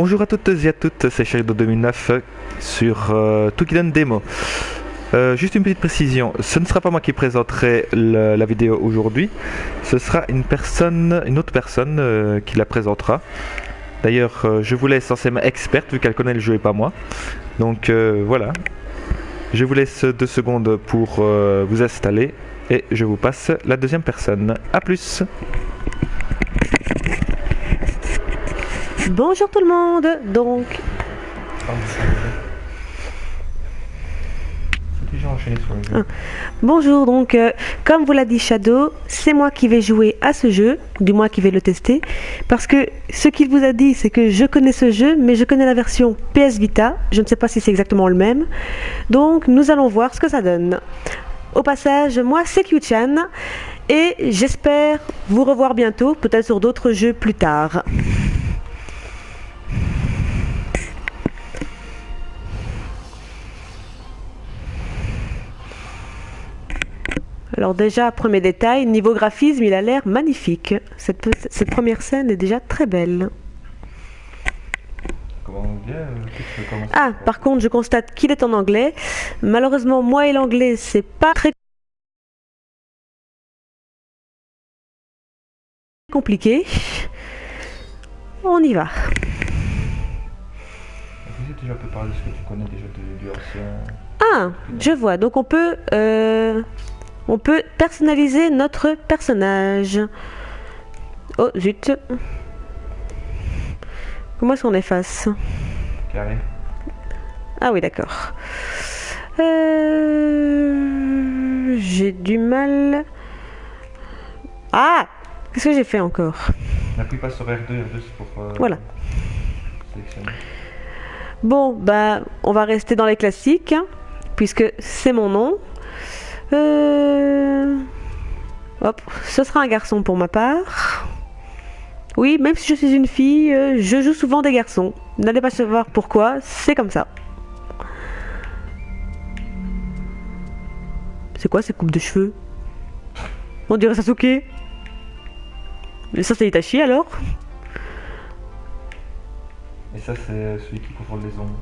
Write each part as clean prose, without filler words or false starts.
Bonjour à toutes et à toutes, c'est Sherido 2009 sur Toukiden Demo. Juste une petite précision, ce ne sera pas moi qui présenterai la vidéo aujourd'hui, ce sera une autre personne qui la présentera. D'ailleurs, je vous laisse censément experte vu qu'elle connaît le jeu et pas moi. Donc voilà, je vous laisse 2 secondes pour vous installer et je vous passe la deuxième personne. A plus. Bonjour tout le monde, donc... Bonjour, donc comme vous l'a dit Shadow, c'est moi qui vais jouer à ce jeu, du moins qui vais le tester, parce que ce qu'il vous a dit, c'est que je connais ce jeu, mais je connais la version PS Vita, je ne sais pas si c'est exactement le même, donc nous allons voir ce que ça donne. Au passage, moi c'est Kyu-chan, et j'espère vous revoir bientôt, peut-être sur d'autres jeux plus tard. Alors déjà, premier détail, niveau graphisme, il a l'air magnifique. Cette première scène est déjà très belle. Ah, par contre, je constate qu'il est en anglais. Malheureusement, moi et l'anglais, c'est pas très compliqué. On y va. Déjà un peu parler de ce que tu connais déjà du ancien. Ah, je vois. Donc on peut personnaliser notre personnage. Oh zut. Comment est-ce qu'on efface? Carré. Ah oui, d'accord. J'ai du mal. Ah! Qu'est-ce que j'ai fait encore? N'appuie pas sur R2, c'est pour voilà. Sélectionner. Bon, bah, on va rester dans les classiques, hein, puisque c'est mon nom. Hop, ce sera un garçon pour ma part. Oui, même si je suis une fille, je joue souvent des garçons. N'allez pas savoir pourquoi, c'est comme ça. C'est quoi ces coupes de cheveux? On dirait Sasuke. Mais ça, c'est Itachi alors? Et ça, c'est celui qui contrôle les ombres.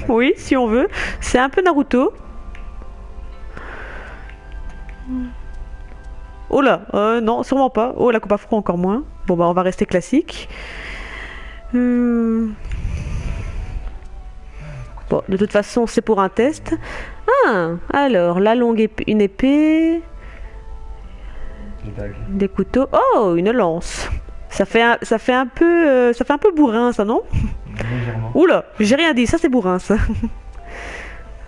Oui, si on veut. C'est un peu Naruto. Oh là, non, sûrement pas. Oh, la coupe afro encore moins. Bon, bah, on va rester classique. Bon, de toute façon, c'est pour un test. Ah, alors, la longue une épée. Des couteaux. Oh, une lance. Ça fait un peu bourrin, ça, non? Légèrement. Oula, j'ai rien dit, ça c'est bourrin, ça.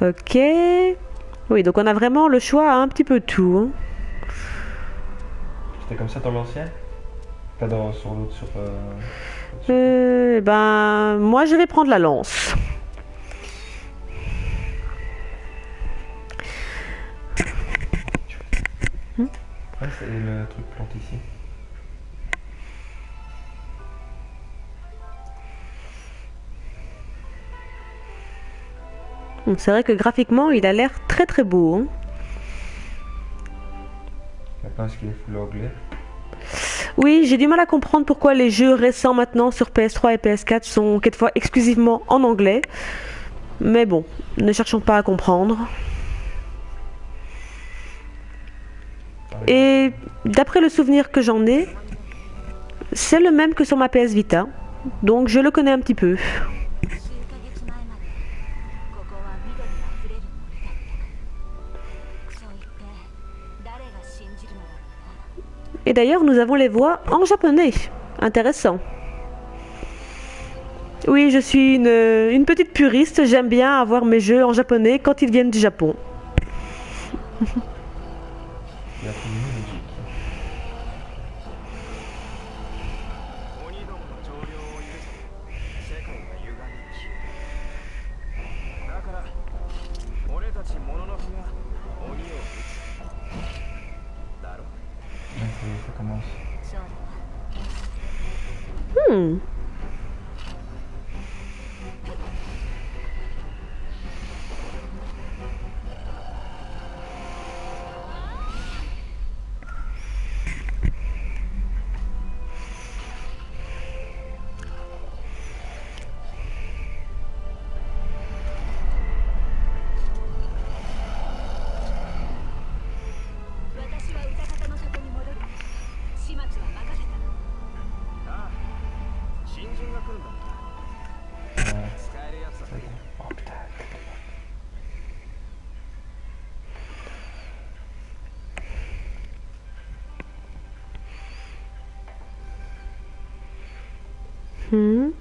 Ok. Oui, donc on a vraiment le choix à un petit peu tout. Hein. C'était comme ça dans l'ancien? Pas sur l'autre, Ben, moi je vais prendre la lance. Ouais, c'est le truc plante ici. C'est vrai que graphiquement, il a l'air très très beau. Hein. Maintenant, est-ce qu'il est full anglais? Oui, j'ai du mal à comprendre pourquoi les jeux récents maintenant sur PS3 et PS4 sont quelquefois exclusivement en anglais. Mais bon, ne cherchons pas à comprendre. Et d'après le souvenir que j'en ai, c'est le même que sur ma PS Vita. Donc je le connais un petit peu. Et d'ailleurs, nous avons les voix en japonais. Intéressant. Oui, je suis une petite puriste. J'aime bien avoir mes jeux en japonais quand ils viennent du Japon. Ça commence. Mhm.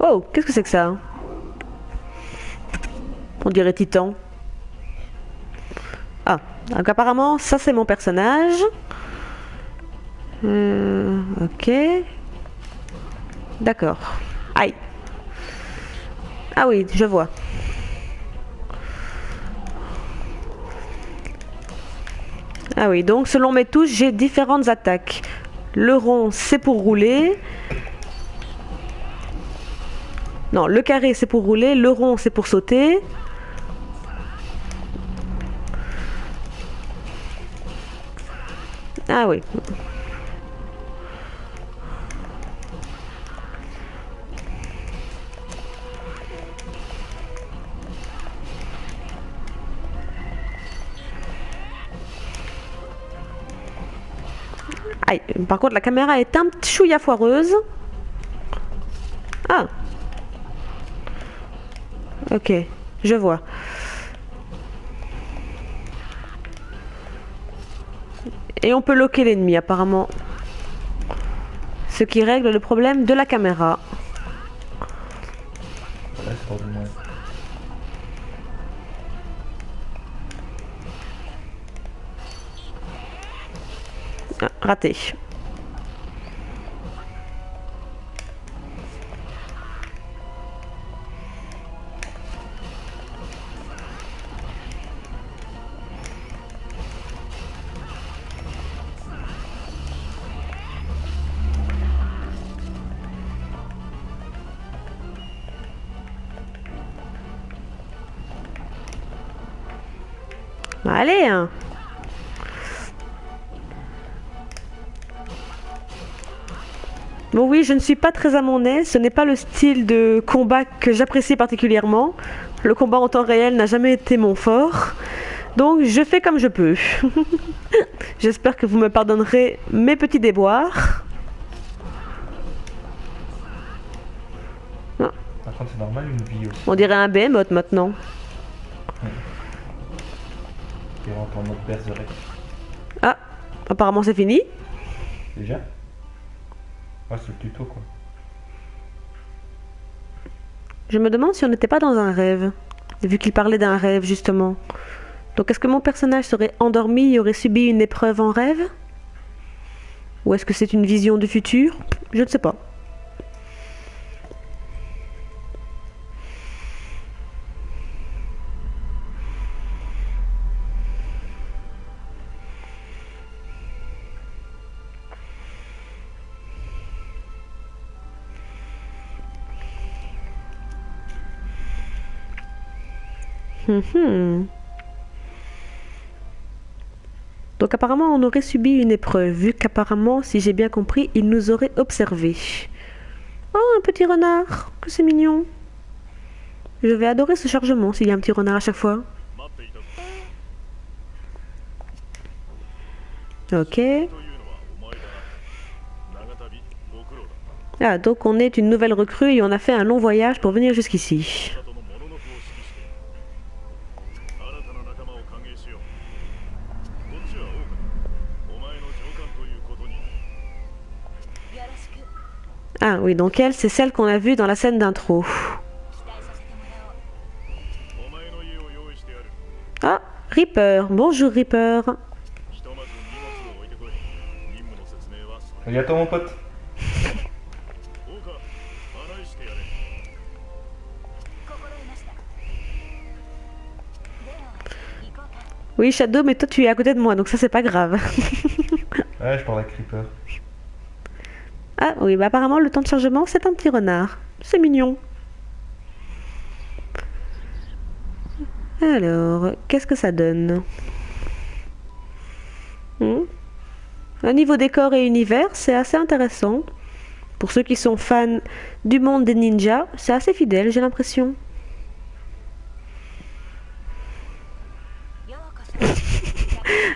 Oh, qu'est-ce que c'est que ça? On dirait Titan. Ah, donc apparemment, ça c'est mon personnage. Ok. D'accord. Aïe. Ah oui, je vois. Ah oui, donc selon mes touches, j'ai différentes attaques. Le rond, c'est pour rouler. Non, le carré, c'est pour rouler. Le rond, c'est pour sauter. Ah oui. Aïe. Par contre, la caméra est un petit chouïa foireuse. Ah. Ok, je vois. Et on peut loquer l'ennemi apparemment. Ce qui règle le problème de la caméra. Voilà, c'est pour du moins. Ah, raté. Allez, hein. Bon oui, je ne suis pas très à mon aise, ce n'est pas le style de combat que j'apprécie particulièrement. Le combat en temps réel n'a jamais été mon fort. Donc je fais comme je peux. J'espère que vous me pardonnerez mes petits déboires. Ah, Par contre, c'est normal une vie aussi. on dirait un behemoth maintenant. Qui rentre en mode berserk. Ah, apparemment c'est fini. Déjà? Ouais, c'est le tuto quoi. Je me demande si on n'était pas dans un rêve. Vu qu'il parlait d'un rêve justement. Donc est-ce que mon personnage serait endormi et aurait subi une épreuve en rêve? Ou est-ce que c'est une vision du futur? Je ne sais pas. Donc apparemment on aurait subi une épreuve, vu qu'apparemment, si j'ai bien compris, il nous aurait observés. Oh, un petit renard, que c'est mignon. Je vais adorer ce chargement s'il y a un petit renard à chaque fois. Ok. Ah, donc on est une nouvelle recrue et on a fait un long voyage pour venir jusqu'ici. Ah oui, donc elle, c'est celle qu'on a vue dans la scène d'intro. Ah, Reaper. Bonjour Reaper. Salut à toi mon pote. Oui, Shadow, mais toi tu es à côté de moi, donc ça c'est pas grave. Ouais, je parle à Creeper. Ah oui, bah apparemment le temps de chargement c'est un petit renard. C'est mignon. Alors, qu'est-ce que ça donne? Hmm. Au niveau décor et univers, c'est assez intéressant. Pour ceux qui sont fans du monde des ninjas, c'est assez fidèle, j'ai l'impression.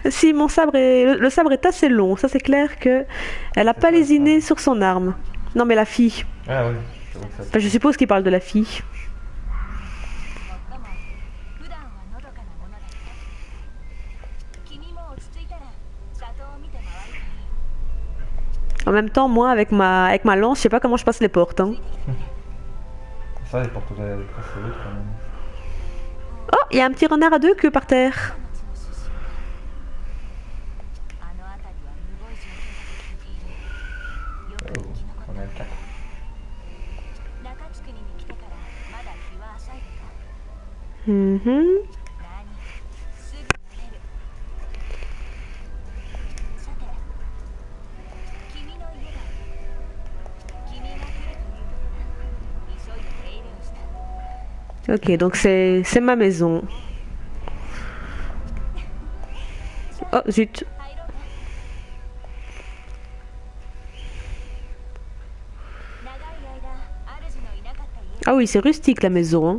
Si mon sabre est... le sabre est assez long, ça c'est clair que elle a pas lésiné sur son arme. Non mais la fille. Ah oui, c'est vrai que ça. Enfin, je suppose qu'il parle de la fille. En même temps, moi avec ma lance, je sais pas comment je passe les portes. Hein. Ça, les portes de l'autre quand même. Oh, il y a un petit renard à deux queues par terre. Oh, on a 4. Mhm. Ok, donc c'est ma maison. Oh, zut. Ah oui, c'est rustique la maison. Hein.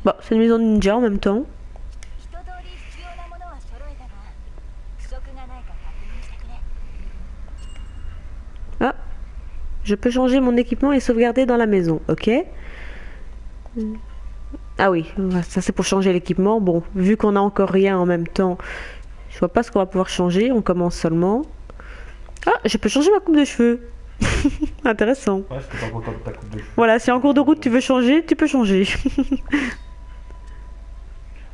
Bon, c'est une maison ninja en même temps. Ah, je peux changer mon équipement et sauvegarder dans la maison, ok? Ah oui, ça c'est pour changer l'équipement. Bon, vu qu'on a encore rien en même temps, je vois pas ce qu'on va pouvoir changer. On commence seulement. Ah, je peux changer ma coupe de cheveux. Intéressant. Ouais, je suis pas content de ta coupe de cheveux. Voilà, si en cours de route tu veux changer, tu peux changer.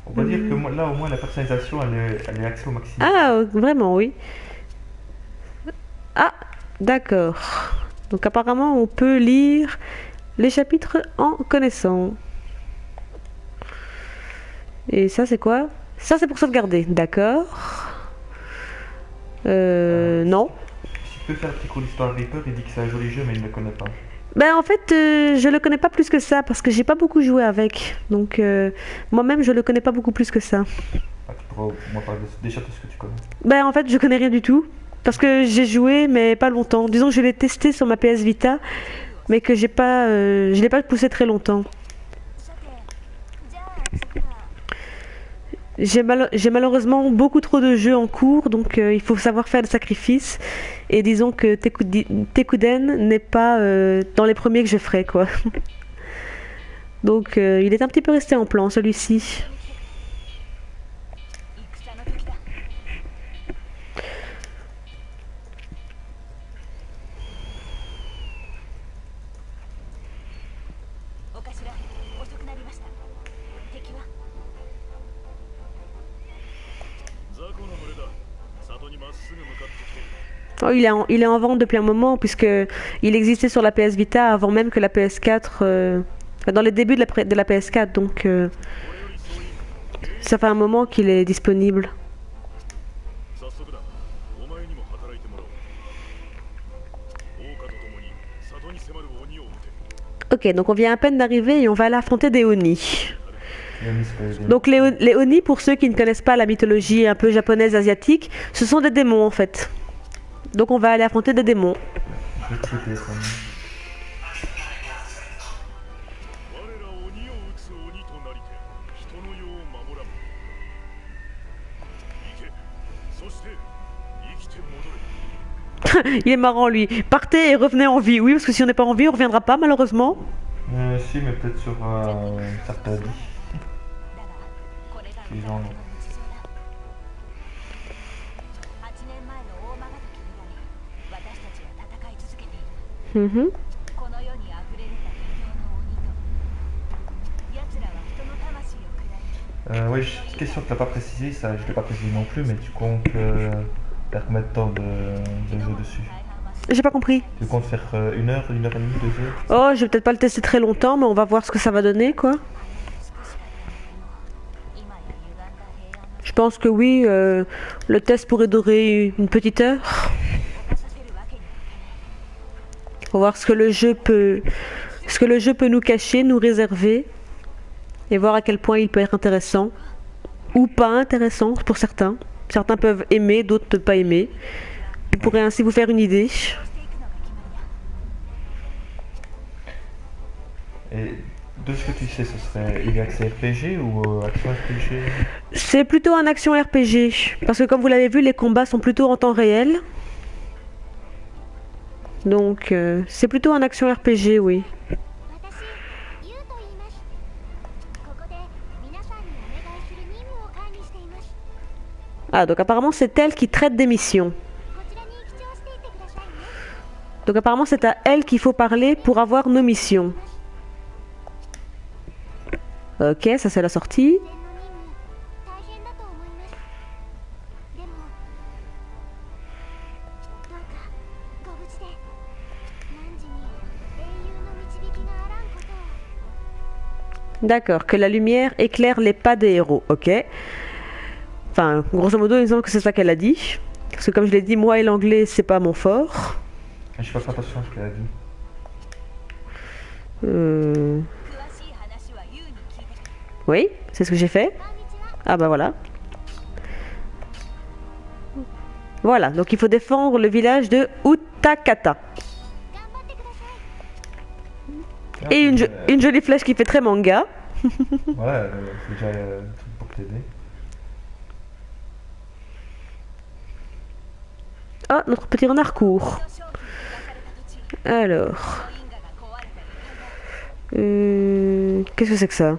On va dire que là, au moins, la personnalisation, elle est axée au maximum. Ah, vraiment, oui. Ah, d'accord. Donc apparemment, on peut lire les chapitres en connaissant. Et ça, c'est quoi? Ça, c'est pour sauvegarder. D'accord. Non. Si tu peux faire un petit cours d'histoire Reaper, il dit que c'est un joli jeu, mais il ne le connaît pas. Ben en fait, je le connais pas plus que ça parce que j'ai pas beaucoup joué avec. Donc moi-même, je le connais pas beaucoup plus que ça. Ah, tu pourras au moins parler déjà de ce que tu connais. Ben en fait, je connais rien du tout parce que j'ai joué mais pas longtemps. Disons que je l'ai testé sur ma PS Vita, mais que je l'ai pas poussé très longtemps. J'ai malheureusement beaucoup trop de jeux en cours, donc il faut savoir faire des sacrifices. Et disons que Tekuden n'est pas dans les premiers que je ferai, quoi. Donc il est un petit peu resté en plan, celui-ci. Oh, il est en vente depuis un moment, puisque il existait sur la PS Vita avant même que la PS4, dans les débuts de la PS4, donc ça fait un moment qu'il est disponible. Ok, donc on vient à peine d'arriver et on va aller affronter des Oni. Donc les Oni, pour ceux qui ne connaissent pas la mythologie un peu japonaise asiatique, ce sont des démons en fait. Donc on va aller affronter des démons. Il est marrant lui. Partez et revenez en vie. Oui, parce que si on n'est pas en vie, on reviendra pas malheureusement. Si, mais peut-être sur certains vies. Les gens... Mhm. Oui, question que tu n'as pas précisé, ça je ne l'ai pas précisé non plus, mais tu comptes faire combien de temps de jeu dessus? J'ai pas compris. Tu comptes faire 1 heure et demie de jeu? Oh, je vais peut-être pas le tester très longtemps, mais on va voir ce que ça va donner, quoi. Je pense que oui, le test pourrait durer une petite heure. Pour voir ce que le jeu peut nous cacher, nous réserver. Et voir à quel point il peut être intéressant. Ou pas intéressant pour certains. Certains peuvent aimer, d'autres ne peuvent pas aimer. Vous pourrez ainsi vous faire une idée. Et de ce que tu sais, ce serait une action RPG ou action RPG? C'est plutôt un action RPG. Parce que comme vous l'avez vu, les combats sont plutôt en temps réel. Donc c'est plutôt un action RPG, oui. Ah, donc apparemment c'est elle qui traite des missions. Donc apparemment c'est à elle qu'il faut parler pour avoir nos missions. Ok, ça c'est la sortie. D'accord, que la lumière éclaire les pas des héros, ok. Enfin, grosso modo, il me semble que c'est ça qu'elle a dit. Parce que comme je l'ai dit, moi et l'anglais, c'est pas mon fort. Je fais pas attention à ce qu'elle a dit. Oui, c'est ce que j'ai fait. Ah bah voilà. Voilà, donc il faut défendre le village de Utakata. Et une jolie flèche qui fait très manga. Ouais, c'est déjà un truc pour t'aider. Ah, notre petit renard court. Alors. Qu'est-ce que c'est que ça?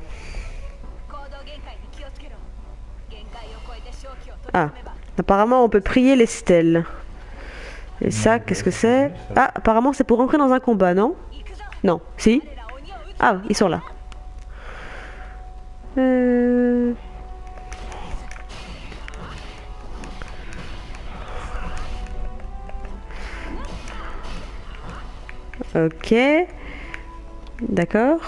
Ah, apparemment on peut prier les stèles. Et ça, qu'est-ce que c'est? Ah, apparemment c'est pour rentrer dans un combat, non? Non, si? Ah, ils sont là. Ok. D'accord.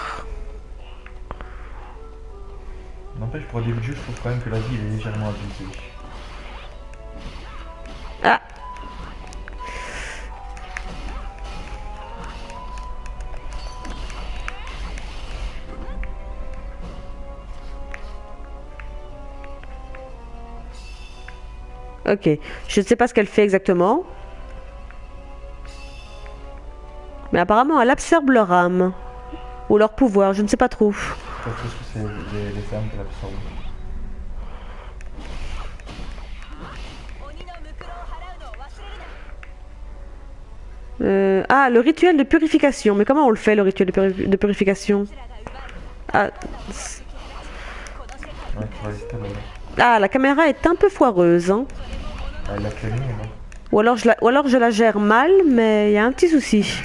N'empêche, pour le début de jeu, je trouve quand même que la vie est légèrement abusée. Ah. Ok. Je ne sais pas ce qu'elle fait exactement. Mais apparemment, elle absorbe leur âme. Ou leur pouvoir, je ne sais pas trop. Je pense que c'est les âmes qu'elle absorbe. Ah, le rituel de purification. Mais comment on le fait, le rituel de purification? Ah, Ouais, tu vas rester là. ah, la caméra est un peu foireuse. Hein. Elle l'a clamé, non? Ou alors je la gère mal, mais il y a un petit souci.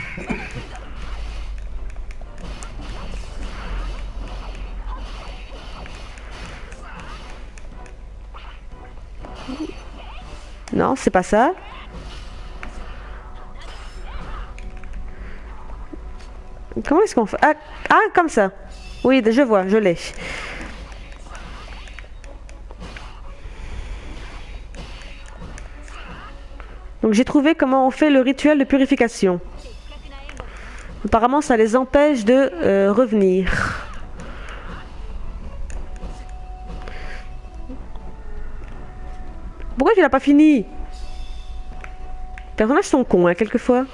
Non, c'est pas ça. Comment est-ce qu'on fait? Ah, comme ça. Oui, je vois, je l'ai. Donc j'ai trouvé comment on fait le rituel de purification. Apparemment, ça les empêche de revenir. Pourquoi tu l'as pas fini? Les personnages sont cons, hein, quelquefois.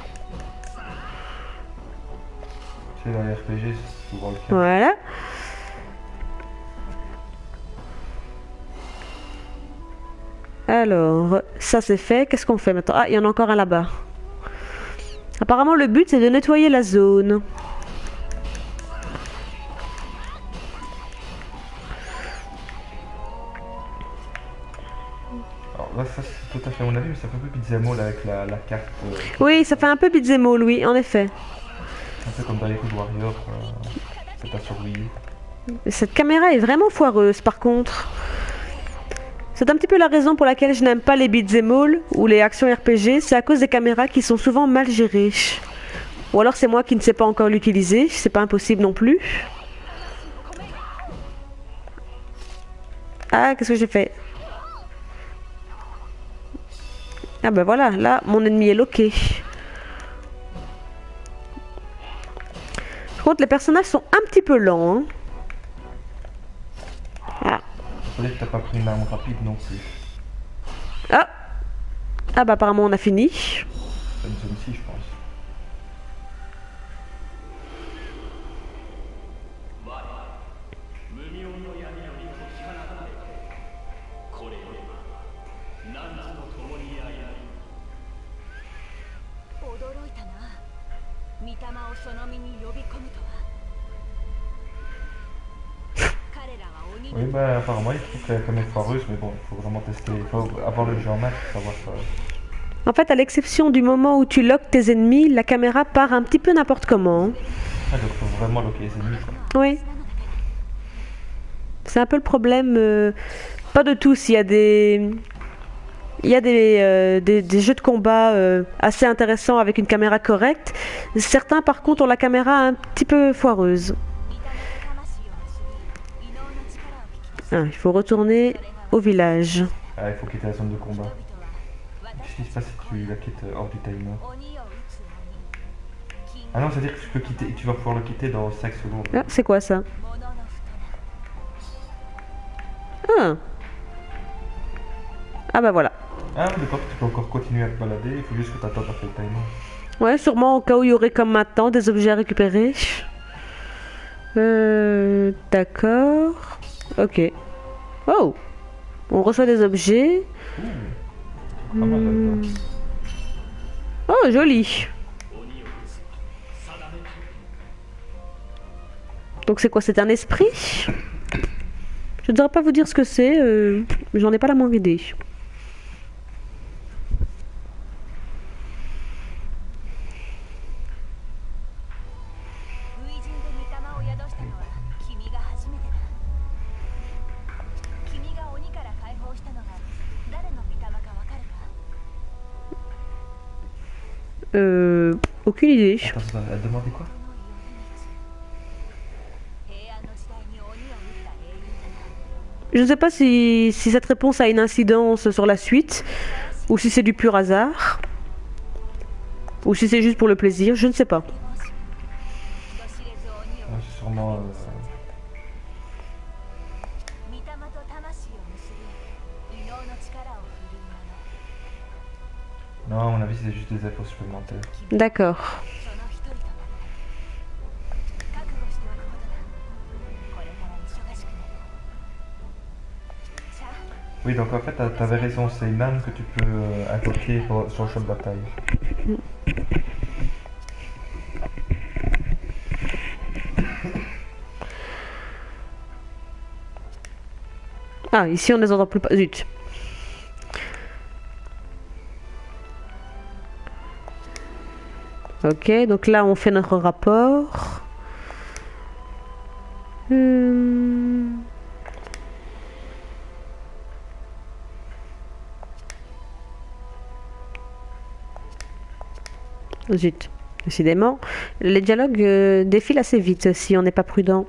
C'est dans les RPG, c'est souvent le cas. Voilà. Alors, ça c'est fait. Qu'est-ce qu'on fait maintenant? Ah, il y en a encore un là-bas. Apparemment, le but c'est de nettoyer la zone. Alors là, ça c'est tout à fait à mon avis, mais ça fait un peu pizza molle avec la carte. Oui, ça fait un peu beat'em all, oui, en effet. Un peu comme dans les Road Warrior, c'est pas sur Wii U. Cette caméra est vraiment foireuse, par contre. C'est un petit peu la raison pour laquelle je n'aime pas les beat'em all ou les actions RPG, c'est à cause des caméras qui sont souvent mal gérées. Ou alors c'est moi qui ne sais pas encore l'utiliser, c'est pas impossible non plus. Ah, qu'est-ce que j'ai fait? Ah ben voilà, là, mon ennemi est loqué. Par contre, les personnages sont un petit peu lents. Hein. Ah. Peut-être que t'as pas pris une arme rapide non plus. Ah. Ah bah apparemment on a fini. C'est une zone-ci, je pense. Oui, bah apparemment il trouve qu'elle est quand même foireuse, mais bon, il faut vraiment tester, il faut avoir le jeu en main pour savoir ça. En fait, à l'exception du moment où tu loques tes ennemis, la caméra part un petit peu n'importe comment. Ah, donc il faut vraiment loquer les ennemis, quoi. Oui. C'est un peu le problème. Pas de tous, il y a des... Il y a des jeux de combat assez intéressants avec une caméra correcte. Certains, par contre, ont la caméra un petit peu foireuse. Ah, il faut retourner au village. Ah, il faut quitter la zone de combat. Qu'est-ce qui se passe si tu la quittes hors du timer? Ah non, c'est-à-dire que tu peux quitter, tu vas pouvoir le quitter dans 5 secondes. Ah, c'est quoi ça? Ah. Ah bah voilà. Ah, d'accord, tu peux encore continuer à te balader, il faut juste que tu attendes à faire le timer. Ouais, sûrement au cas où il y aurait comme maintenant des objets à récupérer. D'accord. Ok. Oh. On reçoit des objets. Pas mal, là, Oh, joli. Donc c'est quoi? C'est un esprit? Je ne saurais pas vous dire ce que c'est. J'en ai pas la moindre idée. Aucune idée. Attends, elle demandait quoi? Je ne sais pas si cette réponse a une incidence sur la suite, ou si c'est du pur hasard, ou si c'est juste pour le plaisir, je ne sais pas. Ah, c'est sûrement... Non, à mon avis, c'est juste des infos supplémentaires. D'accord. Oui, donc en fait, t'avais raison, c'est une arme que tu peux invoquer sur le champ de bataille. Ah, ici on ne les entend plus pas. Zut. Ok, donc là on fait notre rapport. Zut. Décidément, les dialogues défilent assez vite si on n'est pas prudent.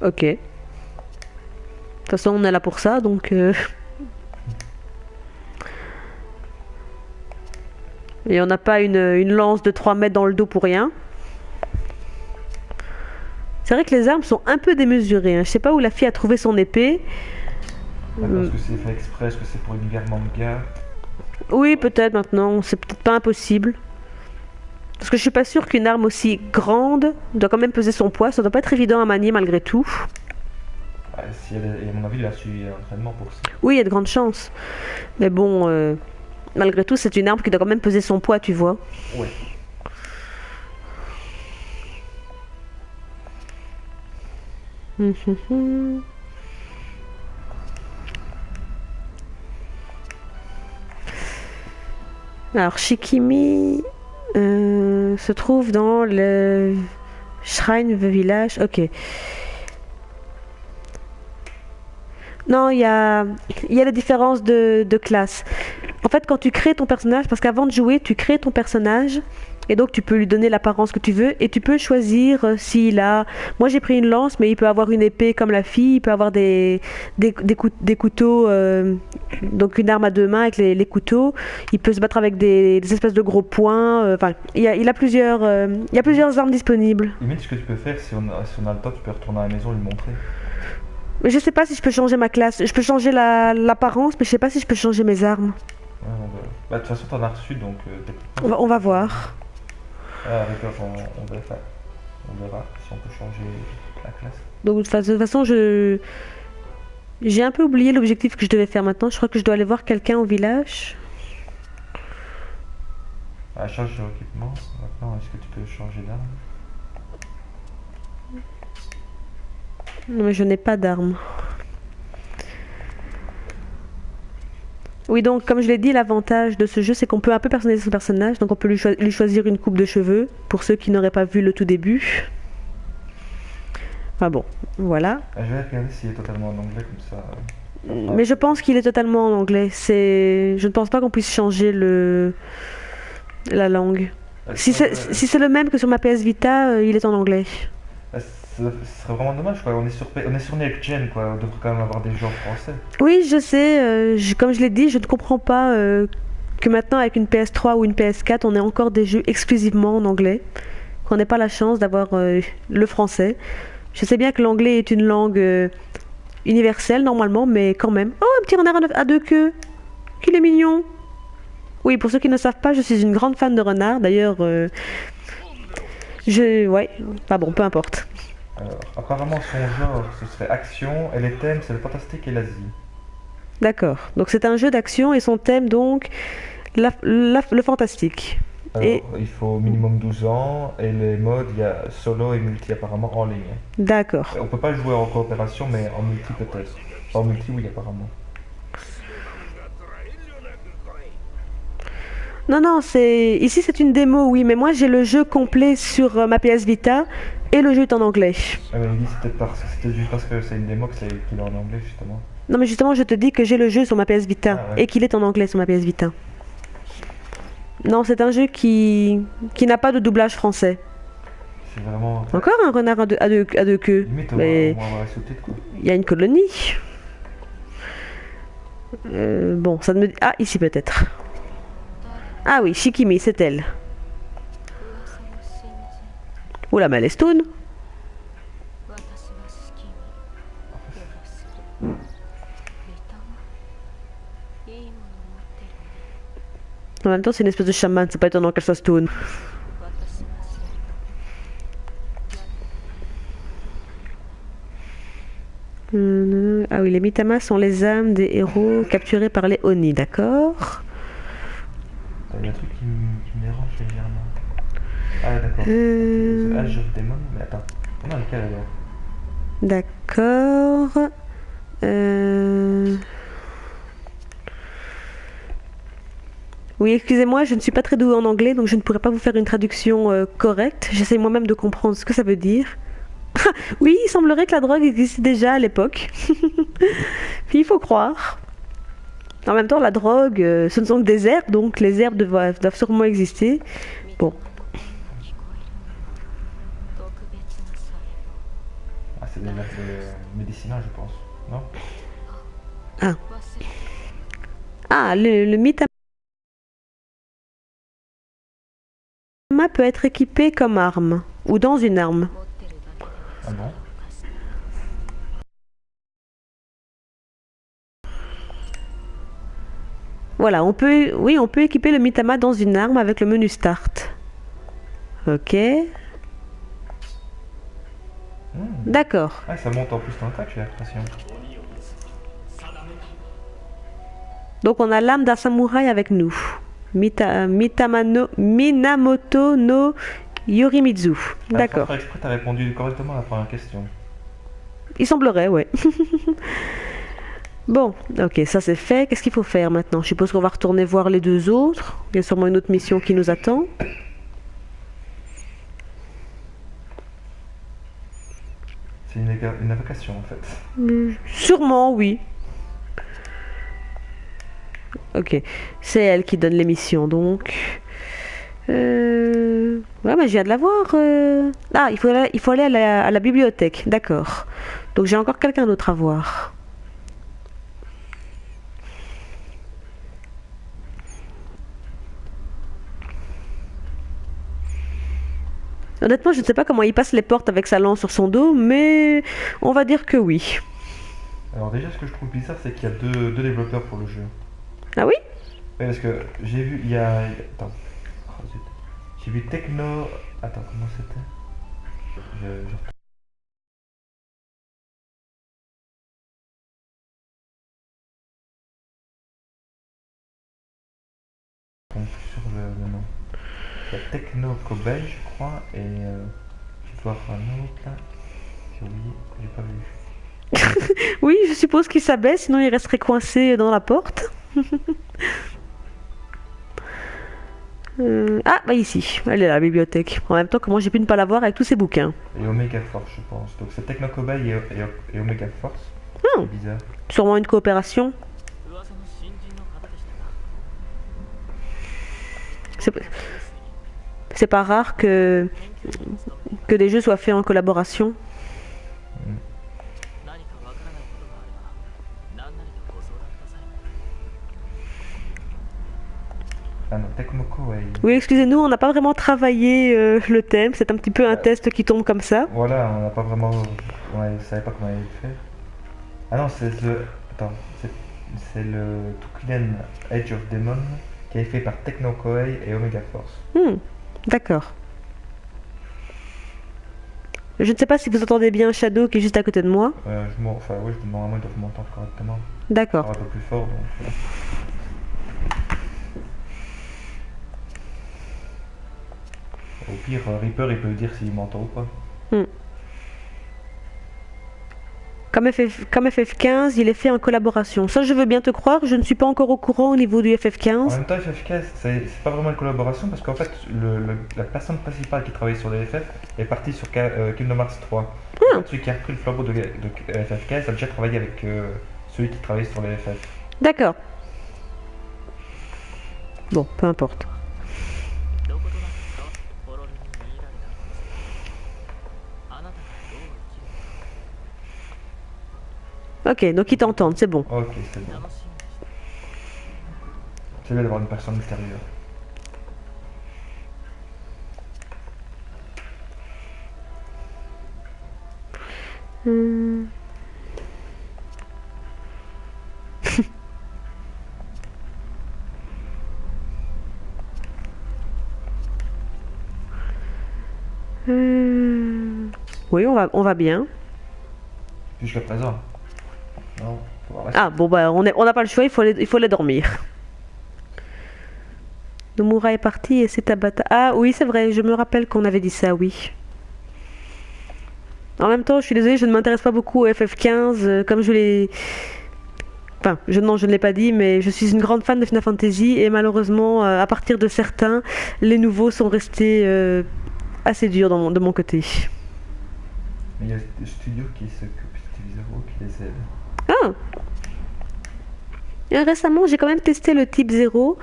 Ok. De toute façon, on est là pour ça, donc... Et on n'a pas une lance de 3 mètres dans le dos pour rien. C'est vrai que les armes sont un peu démesurées. Hein. Je sais pas où la fille a trouvé son épée. Est-ce que c'est fait exprès? Est-ce que c'est pour univers manga? Oui, peut-être maintenant. C'est peut-être pas impossible. Parce que je suis pas sûre qu'une arme aussi grande doit quand même peser son poids. Ça doit pas être évident à manier malgré tout. Ah, si elle est, à mon avis, il a suivi l'entraînement pour ça. Oui, il y a de grandes chances. Mais bon, malgré tout, c'est une arme qui doit quand même peser son poids, tu vois. Ouais. Alors, Shikimi se trouve dans le Shrine Village. Ok. Non, il y a la différence de classe. En fait, quand tu crées ton personnage, parce qu'avant de jouer, tu crées ton personnage Et donc tu peux lui donner l'apparence que tu veux et tu peux choisir s'il a... Moi j'ai pris une lance, mais il peut avoir une épée comme la fille, il peut avoir des couteaux, donc une arme à deux mains avec les couteaux. Il peut se battre avec des espèces de gros poings. Enfin, il a il y a plusieurs armes disponibles. Limite, ce que tu peux faire, si on a le temps, tu peux retourner à la maison et lui montrer. Mais je sais pas si je peux changer ma classe. Je peux changer l'apparence, mais je sais pas si je peux changer mes armes. Ouais, bah, de toute façon, t'en as reçu, donc techniquement. On va voir. Avec on verra si on peut changer la classe. Donc de toute façon, j'ai un peu oublié l'objectif que je devais faire maintenant. Je crois que je dois aller voir quelqu'un au village. Ah, change de équipement. Maintenant, est-ce que tu peux changer d'arme? Non, mais je n'ai pas d'arme. Oui, donc comme je l'ai dit, l'avantage de ce jeu, c'est qu'on peut un peu personnaliser son personnage. Donc on peut lui choisir une coupe de cheveux, pour ceux qui n'auraient pas vu le tout début. Enfin bon, voilà. Ah, je vais regarder s'il est totalement en anglais comme ça. Mais je pense qu'il est totalement en anglais. Je ne pense pas qu'on puisse changer la langue. Si c'est le même que sur ma PS Vita, il est en anglais. Ce serait vraiment dommage, quoi. On est sur Next Gen, quoi. On devrait quand même avoir des jeux en français. Oui, je sais. Comme je l'ai dit, je ne comprends pas que maintenant, avec une PS3 ou une PS4, on ait encore des jeux exclusivement en anglais. Qu'on n'ait pas la chance d'avoir le français. Je sais bien que l'anglais est une langue universelle, normalement, mais quand même. Oh, un petit renard à deux queues. Qu'il est mignon. Oui, pour ceux qui ne savent pas, je suis une grande fan de renard. D'ailleurs, ouais, pas bon, peu importe. Alors, apparemment, son genre, ce serait action, et les thèmes, c'est le fantastique et l'Asie. D'accord. Donc c'est un jeu d'action et son thème, donc, le fantastique. Alors, il faut minimum 12 ans, et les modes, il y a solo et multi apparemment en ligne. D'accord. On peut pas jouer en coopération, mais en multi peut-être. En multi, oui, apparemment. Non, ici c'est une démo, oui, mais moi j'ai le jeu complet sur ma PS Vita et le jeu est en anglais. Ah, mais il dit c'était juste parce que c'est une démo qu'il est en anglais, justement. Non, mais justement, je te dis que j'ai le jeu sur ma PS Vita ouais. et qu'il est en anglais sur ma PS Vita. Non, c'est un jeu qui n'a pas de doublage français. C'est vraiment... Encore un renard à deux queues. Limite, mais on va avoir la sous-titre, quoi. il y a une colonie. Bon, ça me dit... Ah, ici peut-être. Ah oui, Shikimi, c'est elle. Oula, mais elle est stone. En même temps, c'est une espèce de chaman, c'est pas étonnant qu'elle soit stone. Ah oui, les Mitama sont les âmes des héros capturés par les Oni, d'accord. Il y a un truc qui me dérange légèrement. Ah d'accord. C'est Age of Demon, mais attends. On a lequel alors? D'accord. Oui, excusez-moi, je ne suis pas très douée en anglais, donc je ne pourrais pas vous faire une traduction correcte. J'essaie moi-même de comprendre ce que ça veut dire. Oui, il semblerait que la drogue existait déjà à l'époque. Puis il faut croire. En même temps, la drogue, ce ne sont que des herbes, donc les herbes doivent sûrement exister. Bon. Ah, c'est des herbes médicinales, je pense, non? Ah. Ah, le Mitama peut être équipé comme arme, ou dans une arme. Ah bon? Voilà, on peut équiper le Mitama dans une arme avec le menu Start. Ok. D'accord. Ah, ça monte en plus dans l'attaque, j'ai l'impression. Donc on a l'âme d'un samouraï avec nous. Minamoto no Yorimitsu. D'accord. Tu as répondu correctement à la première question. Il semblerait, ouais. Bon, ok, ça c'est fait. Qu'est-ce qu'il faut faire maintenant? Je suppose qu'on va retourner voir les deux autres. Il y a sûrement une autre mission qui nous attend. C'est une invocation en fait. Sûrement, oui. Ok, c'est elle qui donne les missions donc. Ouais, mais je viens de la voir. Ah, il faut aller à la bibliothèque. D'accord. Donc j'ai encore quelqu'un d'autre à voir. Honnêtement, je ne sais pas comment il passe les portes avec sa lance sur son dos, mais on va dire que oui. Alors déjà, ce que je trouve bizarre, c'est qu'il y a deux développeurs pour le jeu. Ah oui? Ouais, parce que j'ai vu, il y a... Attends. Oh, zut. J'ai vu Techno... Attends, comment c'était? Je retombe plus sur le nom. Il y a Techno Kobe, je crois, et... je dois avoir un autre, là. J'ai oublié, j'ai pas vu. Oui, je suppose qu'il s'abaisse, sinon il resterait coincé dans la porte. Ah, bah ici, elle est là, la bibliothèque. En même temps, comment j'ai pu ne pas la voir avec tous ces bouquins? Et Omega Force, je pense. Donc c'est Techno Kobe et Omega Force. Hmm, C'est bizarre. sûrement une coopération. C'est c'est pas rare que des jeux soient faits en collaboration. Mm. Ah non, Tecmo Koei. Oui, excusez-nous, on n'a pas vraiment travaillé le thème. C'est un petit peu un test qui tombe comme ça. Voilà, on n'a pas vraiment... Ouais, je savais pas comment il allait le faire. Ah non, c'est le... Attends, c'est le Toukiden Age of Demon qui est fait par Techno Koei et Omega Force. Hmm, d'accord. Je ne sais pas si vous entendez bien Shadow qui est juste à côté de moi. Enfin, oui, normalement, ils doivent m'entendre correctement. D'accord. Un peu plus fort, donc... Au pire, Reaper, il peut dire s'il m'entend ou pas. Hmm. Comme FF15, il est fait en collaboration. Ça, je veux bien te croire. Je ne suis pas encore au courant au niveau du En FF15. même temps, FF15, c'est pas vraiment une collaboration parce qu'en fait, la personne principale qui travaille sur les FF est partie sur Kingdom Hearts 3. Ah, Celui qui a repris le flambeau de FF15 a déjà travaillé avec celui qui travaille sur les FF. d'accord. Bon, peu importe. Ok, donc ils t'entendent, c'est bon. Ok, c'est bon. C'est bien d'avoir une personne extérieure. Hmm. Oui, on va bien. Jusqu'à présent. Non, faut voir la Ah, bon, bah, on n'a pas le choix, il faut les dormir. Nomura est parti et c'est Tabata. Ah, oui, c'est vrai, je me rappelle qu'on avait dit ça, oui. En même temps, je suis désolée, je ne m'intéresse pas beaucoup au FF15, comme je l'ai... Enfin, non, je ne l'ai pas dit, mais je suis une grande fan de Final Fantasy et malheureusement, à partir de certains, les nouveaux sont restés assez durs de mon côté. Mais il y a des studios qui s'occupent du zéro, qui les aident. Ah! Et récemment, j'ai quand même testé le type 0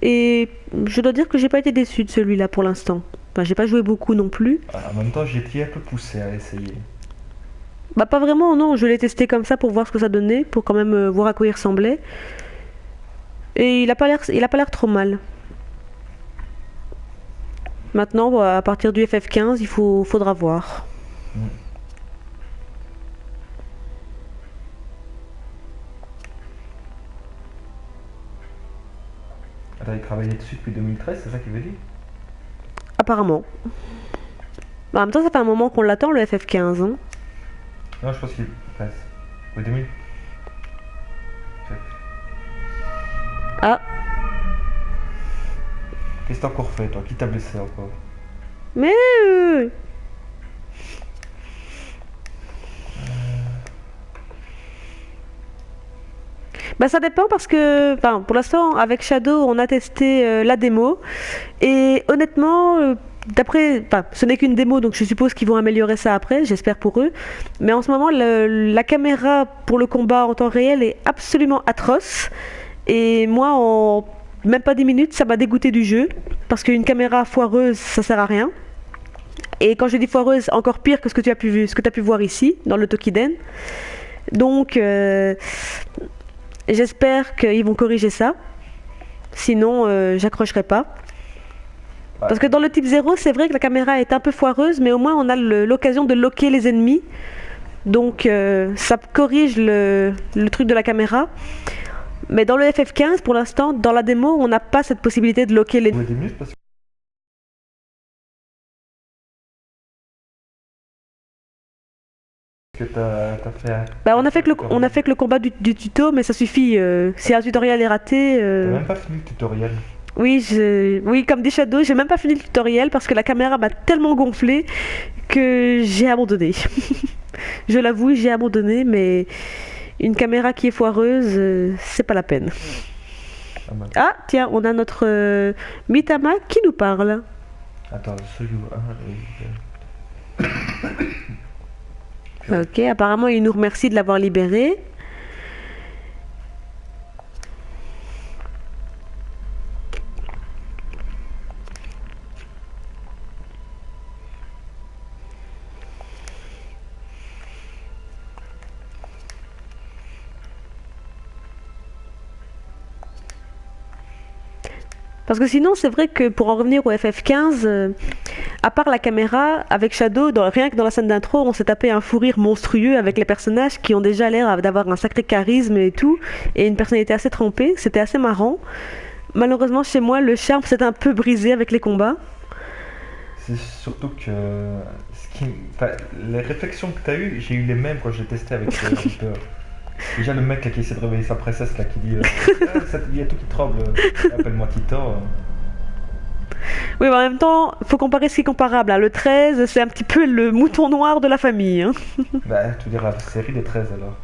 et je dois dire que j'ai pas été déçu de celui-là pour l'instant. Enfin, j'ai pas joué beaucoup non plus. En même temps, j'ai été un peu poussé à essayer. Bah pas vraiment, non, je l'ai testé comme ça pour voir ce que ça donnait, pour quand même voir à quoi il ressemblait. Et il a pas l'air trop mal. Maintenant, bon, à partir du FF15, faudra voir. Mm. Attends, il travaillait dessus depuis 2013, c'est ça qu'il veut dire? Apparemment. Bah, en même temps, ça fait un moment qu'on l'attend le FF15. Hein. Non, je pense qu'il passe. Oui, 2000. Ah, Qu'est-ce que t'as encore fait, toi? Qui t'a blessé encore? mais bah ça dépend parce que, enfin, pour l'instant, avec Shadow, on a testé la démo et honnêtement, d'après, enfin, ce n'est qu'une démo, donc je suppose qu'ils vont améliorer ça après, j'espère pour eux. Mais en ce moment, la caméra pour le combat en temps réel est absolument atroce et moi, même pas 10 minutes, ça m'a dégoûté du jeu. Parce qu'une caméra foireuse, ça sert à rien. Et quand je dis foireuse, encore pire que ce que tu as pu voir ici, dans le Tokiden. Donc, j'espère qu'ils vont corriger ça. Sinon, j'accrocherai pas. Parce que dans le type 0, c'est vrai que la caméra est un peu foireuse, mais au moins on a l'occasion de loquer les ennemis. Donc, ça corrige le truc de la caméra. Mais dans le FF15, pour l'instant, dans la démo, on n'a pas cette possibilité de loquer les... Que t'as fait Bah, on a fait que le combat du tuto, mais ça suffit. Si un tutoriel est raté... T'as même pas fini le tutoriel. Oui, comme dit Shadow, j'ai même pas fini le tutoriel parce que la caméra m'a tellement gonflé que j'ai abandonné. Je l'avoue, j'ai abandonné, mais une caméra qui est foireuse, c'est pas la peine. Ah, tiens, on a notre Mitama qui nous parle. Attends, Ok, apparemment il nous remercie de l'avoir libéré. Parce que sinon, c'est vrai que pour en revenir au FF15, à part la caméra, avec Shadow, rien que dans la scène d'intro, on s'est tapé un fou rire monstrueux avec les personnages qui ont déjà l'air d'avoir un sacré charisme et tout, et une personnalité assez trempée. C'était assez marrant. Malheureusement, chez moi, le charme s'est un peu brisé avec les combats. C'est surtout que les réflexions que tu as eues, j'ai eu les mêmes quand j'ai testé avec Reaper. Déjà le mec là, qui essaie de réveiller sa princesse là, qui dit il y a tout qui tremble, appelle-moi Titan. Oui, mais en même temps, faut comparer ce qui est comparable, hein. Le 13, c'est un petit peu le mouton noir de la famille, hein. Bah, tu veux dire la série des 13 alors.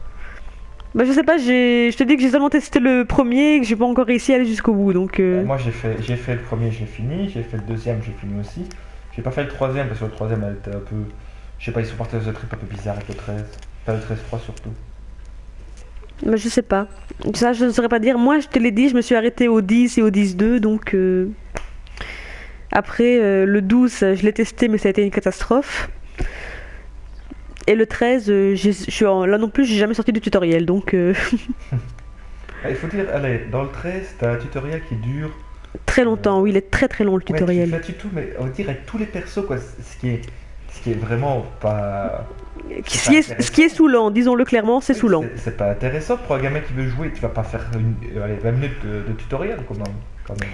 Bah, je sais pas, je te dis que j'ai seulement testé le premier et que j'ai pas encore réussi à aller jusqu'au bout, donc... Moi j'ai fait le premier, j'ai fini, j'ai fait le deuxième, j'ai fini aussi. J'ai pas fait le troisième parce que le troisième elle était un peu... Je sais pas, ils sont partis dans un trip un peu bizarre avec le 13. Pas le 13-3 surtout. Mais je sais pas. Ça, je ne saurais pas dire. Moi, je te l'ai dit, je me suis arrêtée au 10 et au 10-2, donc... Après, le 12, je l'ai testé, mais ça a été une catastrophe. Et le 13, là non plus, j'ai jamais sorti du tutoriel, donc... Il faut dire, allez, dans le 13, t'as un tutoriel qui dure... Très longtemps, oui, il est très très long le tutoriel. Ouais, tu fais un tuto, mais on va dire avec tous les persos, quoi, ce qui est vraiment pas... Ce qui est saoulant, disons-le clairement, c'est saoulant. C'est pas intéressant pour un gamin qui veut jouer, tu vas pas faire 20 minutes de tutoriel quand même.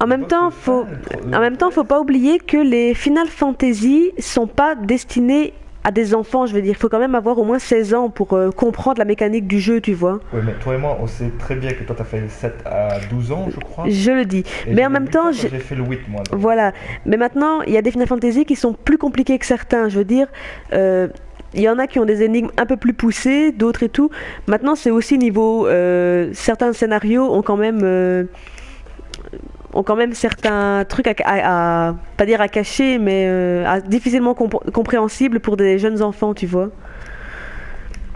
En même temps, faut pas oublier que les Final Fantasy sont pas destinés à des enfants, je veux dire. Il faut quand même avoir au moins 16 ans pour comprendre la mécanique du jeu, tu vois. Oui, mais toi et moi, on sait très bien que toi, t'as fait 7 à 12 ans, je crois. Je le dis. Et mais en même temps, j'ai fait le 8, moi. Donc. Voilà. Mais maintenant, il y a des Final Fantasy qui sont plus compliqués que certains. Je veux dire, il y en a qui ont des énigmes un peu plus poussées, d'autres et tout. Maintenant, c'est aussi niveau... certains scénarios ont quand même certains trucs à pas dire à cacher, mais difficilement compréhensibles pour des jeunes enfants, tu vois.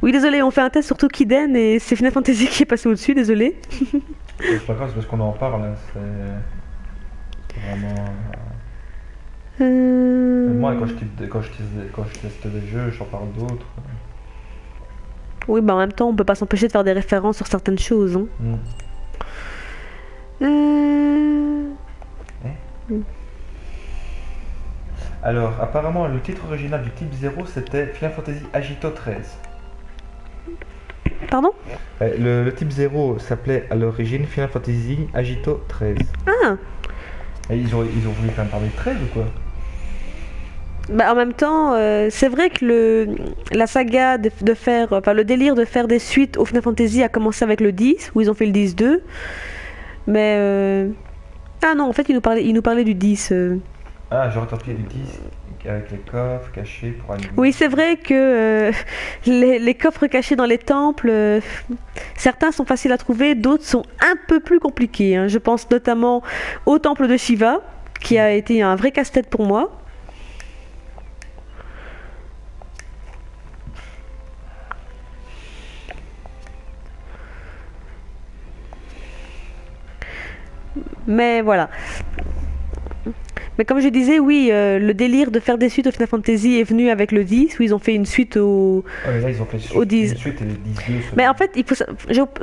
Oui, désolé, on fait un test sur Tokiden et c'est Final Fantasy qui est passé au-dessus, désolé. C'est pas grave, c'est parce qu'on en parle, hein, c'est vraiment... Moi, quand je teste des jeux, j'en parle d'autres. Oui, bah en même temps, on peut pas s'empêcher de faire des références sur certaines choses, hein. Alors, apparemment, le titre original du type 0, c'était Final Fantasy Agito 13. Pardon? Le type 0 s'appelait à l'origine Final Fantasy Agito 13. Ah! Et ils ont voulu quand même parler de 13 ou quoi? Bah, en même temps, c'est vrai que la saga de faire... Enfin, le délire de faire des suites au Final Fantasy a commencé avec le 10, où ils ont fait le 10-2. Mais... Ah non, en fait, ils nous parlaient du 10. Ah, j'aurais tenté du 10 avec les coffres cachés pour animer. Oui, c'est vrai que les coffres cachés dans les temples, certains sont faciles à trouver, d'autres sont un peu plus compliqués, hein. Je pense notamment au temple de Shiva, qui a été un vrai casse-tête pour moi. Mais voilà. Mais comme je disais, oui, le délire de faire des suites au Final Fantasy est venu avec le 10, où ils ont fait une suite Ouais, mais là, ils ont fait au une 10. suite et les 10-2. Mais en fait,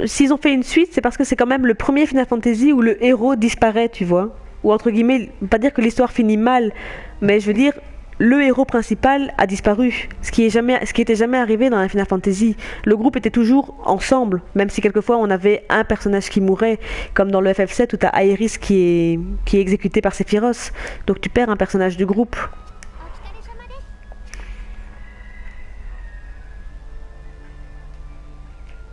s'ils ont fait une suite, c'est parce que c'est quand même le premier Final Fantasy où le héros disparaît, tu vois. Ou entre guillemets, pas dire que l'histoire finit mal, mais je veux dire, le héros principal a disparu. Ce qui était jamais arrivé dans un Final Fantasy. Le groupe était toujours ensemble, même si quelquefois on avait un personnage qui mourait, comme dans le FF7 où tu as Aeris qui est exécuté par Sephiroth. Donc tu perds un personnage du groupe.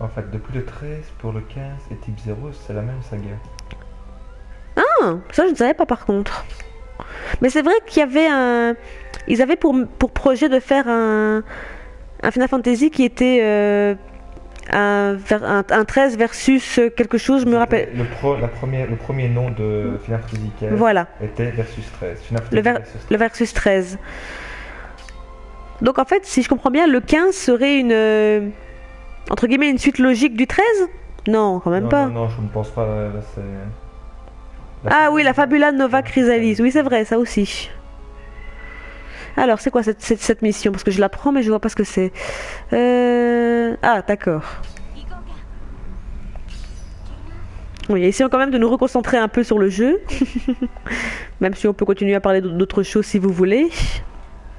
En fait, depuis le 13 pour le 15 et type 0, c'est la même saga. Ah, ça je ne savais pas par contre. Mais c'est vrai qu'il y avait un... Ils avaient pour projet de faire un Final Fantasy qui était un 13 versus quelque chose, je me rappelle. Le premier nom de Final Fantasy XV Voilà, était versus 13. Final le, Fantasy ver- versus 13. le versus 13. Donc en fait, si je comprends bien, le 15 serait entre guillemets, une suite logique du 13. Non, quand même Non, pas. non, non, je ne pense pas. Là, c'est... Ah oui, la Fabula Nova Chrysalis. Oui, c'est vrai, ça aussi. Alors, c'est quoi cette mission? Parce que je la prends, mais je vois pas ce que c'est. Ah, d'accord. Oui, essayons quand même de nous reconcentrer un peu sur le jeu. Même si on peut continuer à parler d'autres choses si vous voulez.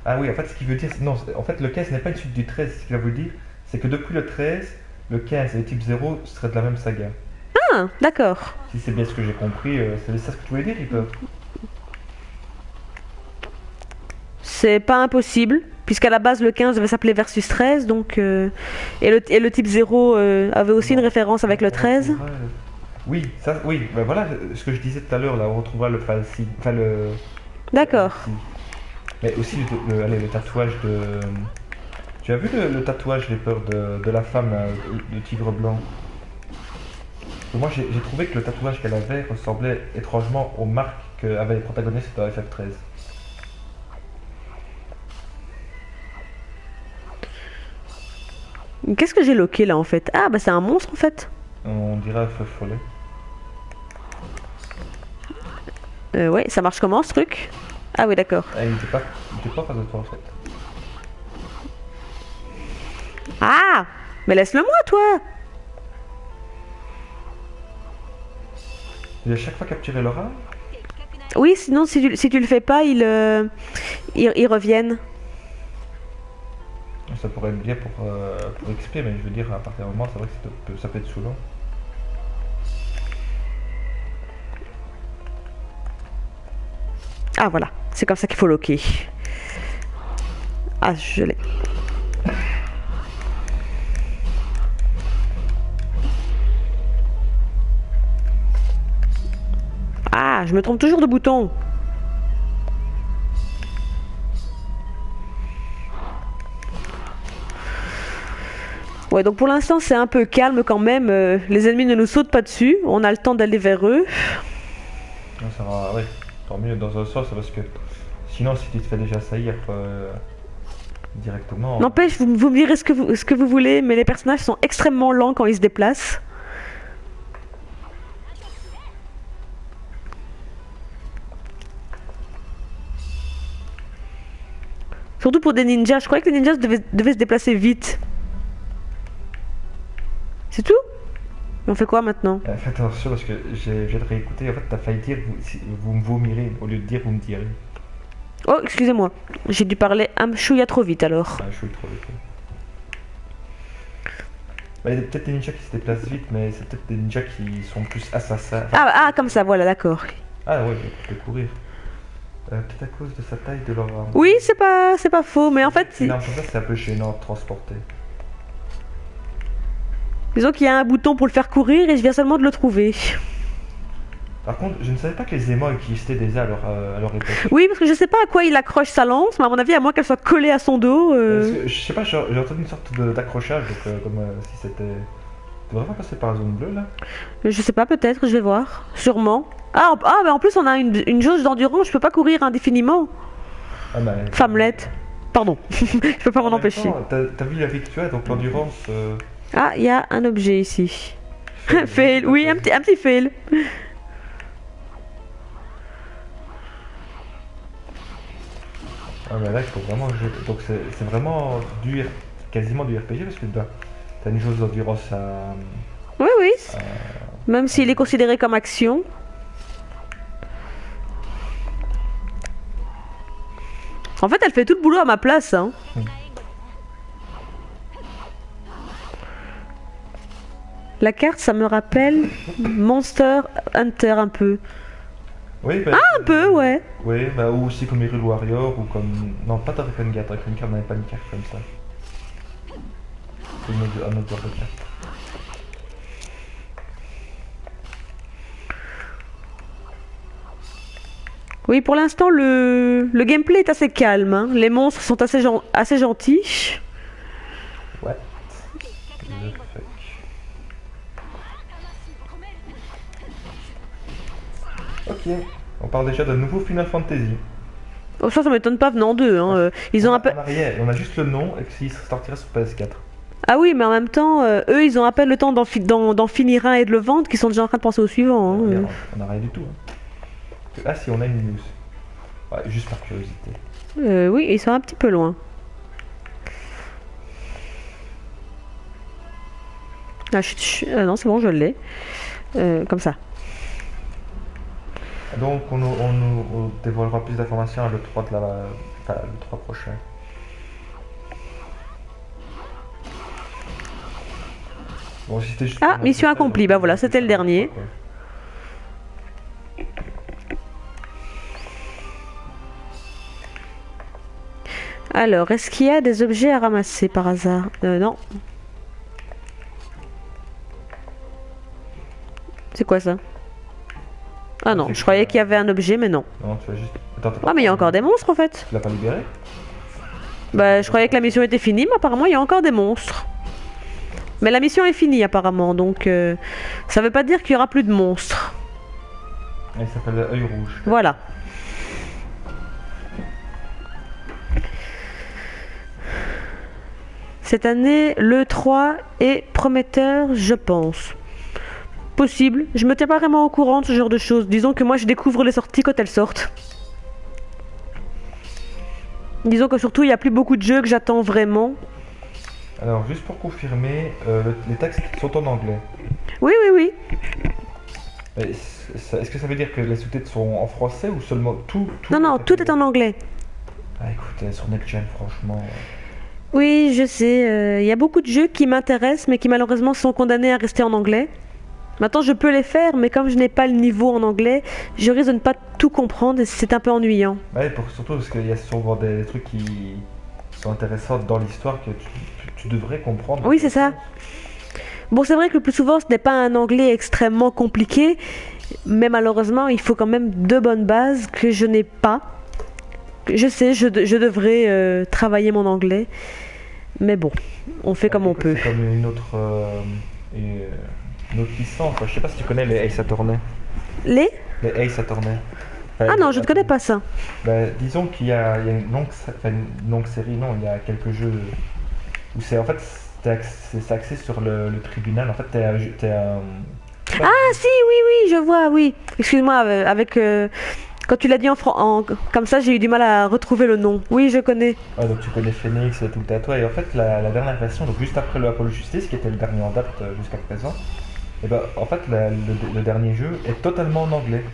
Ah oui, en fait, ce qu'il veut dire, non, en fait, le 15 n'est pas une suite du 13. Ce qu'il va vous dire, c'est que depuis le 13, le 15 et le type 0 seraient de la même saga. Ah, d'accord. Si c'est bien ce que j'ai compris, c'est ça ce que tu voulais dire, Reaper? C'est pas impossible, puisqu'à la base le 15 devait s'appeler Versus 13, donc et le type 0 avait aussi une référence avec le 13. Oui, ça, oui, ben voilà ce que je disais tout à l'heure, là, on retrouvera le falsi, enfin le... D'accord. Mais aussi allez, le tatouage de... Tu as vu le tatouage, Reaper, de la femme, de tigre blanc? Moi, j'ai trouvé que le tatouage qu'elle avait ressemblait étrangement aux marques qu'avaient les protagonistes de FF13. Qu'est-ce que j'ai loqué là en fait? Ah bah c'est un monstre en fait. On dirait un feu follet. Ouais, ça marche comment ce truc? Ah oui d'accord. Ah, il était pas face de toi en fait. Ah! Mais laisse-le moi toi! Il a chaque fois capturé l'aura. Oui, sinon si tu le fais pas, ils reviennent. Ça pourrait être bien pour XP, mais je veux dire, à partir d'un moment, c'est vrai que ça peut être saoulant. Ah voilà, c'est comme ça qu'il faut loquer. Ah, je l'ai. Ah, je me trompe toujours de bouton. Ouais, donc pour l'instant c'est un peu calme quand même. Les ennemis ne nous sautent pas dessus. On a le temps d'aller vers eux. Ça va, ouais, tant mieux dans un sens, parce que sinon, si tu te fais déjà assaillir directement. N'empêche, vous me direz ce que vous voulez, mais les personnages sont extrêmement lents quand ils se déplacent. Surtout pour des ninjas. Je croyais que les ninjas devaient se déplacer vite. C'est tout? On fait quoi maintenant? Faites attention parce que je viens de réécouter. En fait, t'as failli dire vous me vomirez au lieu de dire vous me direz. Oh, excusez-moi. J'ai dû parler un chouïa trop vite alors. Ah, je suis trop vite. Bah, il y a peut-être des ninjas qui se déplacent vite, mais c'est peut-être des ninjas qui sont plus assassins. Ah, comme ça, voilà, d'accord. Ah ouais, il peut courir. Peut-être à cause de sa taille, de leur arme. Oui, c'est pas faux, mais en fait, Une arme comme ça, c'est un peu gênant de transporter. disons qu'il y a un bouton pour le faire courir et je viens seulement de le trouver. Par contre, je ne savais pas que les aimants existaient déjà à leur époque. Oui, parce que je sais pas à quoi il accroche sa lance, mais à mon avis, à moins qu'elle soit collée à son dos. Parce que, je sais pas, j'ai entendu une sorte d'accrochage, donc comme si c'était... Tu devrais pas passer par la zone bleue là? Je sais pas, peut-être, je vais voir. Sûrement. Mais en plus, on a une jauge d'endurance, je peux pas courir indéfiniment. Ah bah... Femmelette. Pardon, je peux pas m'en empêcher. T'as vu la vie que tu as, donc l'endurance... Ah, il y a un objet ici. Fail, oui, un petit fail. Ah, mais là, il faut vraiment jouer. Donc, c'est vraiment quasiment du RPG parce que t'as une chose d'endurance Oui, oui. à- Même s'il est considéré comme action. En fait, elle fait tout le boulot à ma place, hein. Hmm. La carte, ça me rappelle Monster Hunter un peu. Oui, bah, Un peu, ouais. oui, bah, ou aussi comme Hyrule Warrior ou comme. Non, pas Drakengard. Drakengard n'avait pas une carte comme ça. C'est un autre genre de carte. Oui, pour l'instant, le gameplay est assez calme, hein. Les monstres sont assez gentils. Ouais. Le fuck. Ok. On parle déjà d'un nouveau Final Fantasy. Oh, ça m'étonne pas venant d'eux, hein. Ils ont On un peu... a rien, on a juste le nom et qu'il sortira sur PS4. Ah oui, mais en même temps, eux, ils ont à peine le temps d'en finir un et de le vendre qu'ils sont déjà en train de penser au suivant, hein. Regarde, on a rien du tout. Hein. Ah si, on a une news. Ouais, juste par curiosité. Oui, ils sont un petit peu loin. Ah, non, c'est bon, je l'ai. Comme ça. Donc on dévoilera plus d'informations à l'E3 enfin, l'E3 prochain. Bon, si c'était juste Ah, pour mission montrer ça, accomplie. donc, Bah voilà, c'était le dernier. ok. Alors, est-ce qu'il y a des objets à ramasser par hasard? Non. C'est quoi ça? Ah non, je croyais qu'il y avait un objet, mais non. Non, tu vas juste. Attends, Ah, mais il y a encore des monstres en fait. Tu l'as pas libéré? Bah, je croyais que la mission était finie, mais apparemment, il y a encore des monstres. Mais la mission est finie, apparemment, donc ça veut pas dire qu'il y aura plus de monstres. Il s'appelle Œil Rouge. Voilà. Cette année, l'E3 est prometteur, je pense. Possible. Je me tiens pas vraiment au courant de ce genre de choses. Disons que moi, je découvre les sorties quand elles sortent. Disons que surtout, il n'y a plus beaucoup de jeux que j'attends vraiment. Alors, juste pour confirmer, les textes sont en anglais. Oui, oui, oui. Est-ce que ça veut dire que les sous-titres sont en français ou seulement tout Non, non, tout est en anglais. Ah, écoute, sur Next Gen, franchement. Oui, je sais. Il y a beaucoup de jeux qui m'intéressent, mais qui malheureusement sont condamnés à rester en anglais. Maintenant, je peux les faire, mais comme je n'ai pas le niveau en anglais, je risque de ne pas tout comprendre et c'est un peu ennuyant. Ouais, surtout parce qu'il y a souvent des trucs qui sont intéressants dans l'histoire que tu devrais comprendre. Oui, c'est ça. Bon, c'est vrai que le plus souvent, ce n'est pas un anglais extrêmement compliqué, mais malheureusement, il faut quand même de bonnes bases que je n'ai pas. Je sais, je devrais travailler mon anglais, mais bon, on fait comme on peut. C'est comme une autre licence. Enfin, je sais pas si tu connais les Ace Attorney. Les Les Ace Attorney. Ah non, je ne connais pas ça. Ben, disons qu'il y a une longue série, non, il y a quelques jeux où c'est en fait c'est axé sur le tribunal. En fait, t'es un. Ah si, oui, oui, je vois, oui. Excuse-moi, quand tu l'as dit comme ça, j'ai eu du mal à retrouver le nom. Oui, je connais. Ouais, donc tu connais Phoenix et tout à toi. Et en fait, la dernière version, donc juste après le Apollo Justice, qui était le dernier en date jusqu'à présent, et ben en fait, le dernier jeu est totalement en anglais.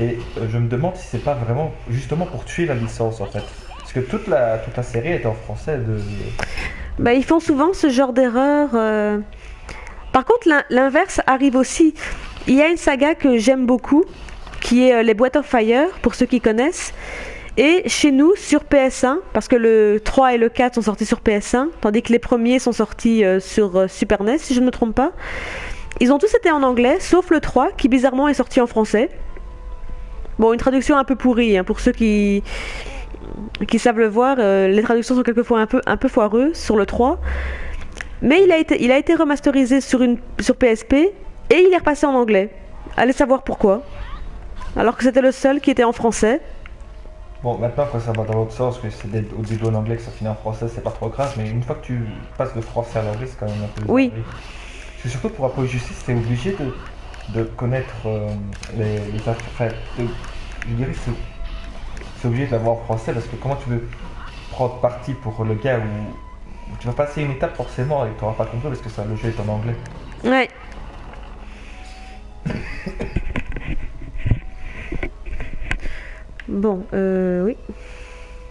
Et je me demande si c'est pas vraiment justement pour tuer la licence en fait. Parce que toute la série était en français Bah, ils font souvent ce genre d'erreur. Par contre, l'inverse arrive aussi. Il y a une saga que j'aime beaucoup, qui est les Breath of Fire, pour ceux qui connaissent. Et chez nous, sur PS1, parce que le 3 et le 4 sont sortis sur PS1, tandis que les premiers sont sortis sur Super NES, si je ne me trompe pas. Ils ont tous été en anglais, sauf le 3, qui bizarrement est sorti en français. Bon, une traduction un peu pourrie, hein, pour ceux qui savent le voir, les traductions sont quelquefois un peu foireuses sur le 3. Mais il a été remasterisé sur PSP et il est repassé en anglais. Allez savoir pourquoi. Alors que c'était le seul qui était en français. Bon, maintenant quand ça va dans l'autre sens, que c'est au début en anglais que ça finit en français, c'est pas trop grave, mais une fois que tu passes de français à l'anglais, c'est quand même un peu bizarre. Oui. Parce que surtout pour Apollo Justice, t'es obligé de connaître enfin, je dirais c'est obligé de l'avoir en français parce que comment tu veux prendre parti pour le gars où tu vas passer une étape forcément et tu n'auras pas compris parce que ça, le jeu est en anglais. Ouais. Bon, oui.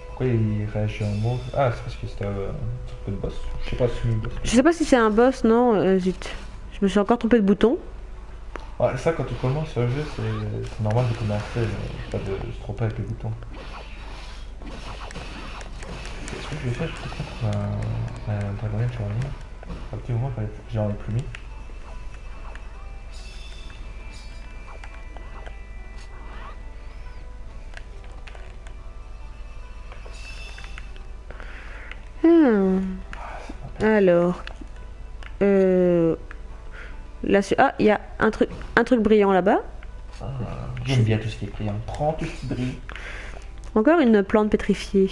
Pourquoi il réagit en mauve? Ah, c'est parce que c'était un truc de boss. Je sais pas si c'est une boss. Je sais pas si c'est un boss, non, zut. Je me suis encore trompé de bouton. Ouais, ça, quand tu commences le jeu, c'est normal de commencer, pas de se tromper avec les boutons. Ce que je vais faire, je vais peut-être mettre un Dragon sur la ligne. À un petit moment, j'en ai plus mis. Alors, là, ah, il y a un truc brillant là-bas. Ah, j'aime bien tout ce qui est brillant. Prends tout ce qui brille. Encore une plante pétrifiée.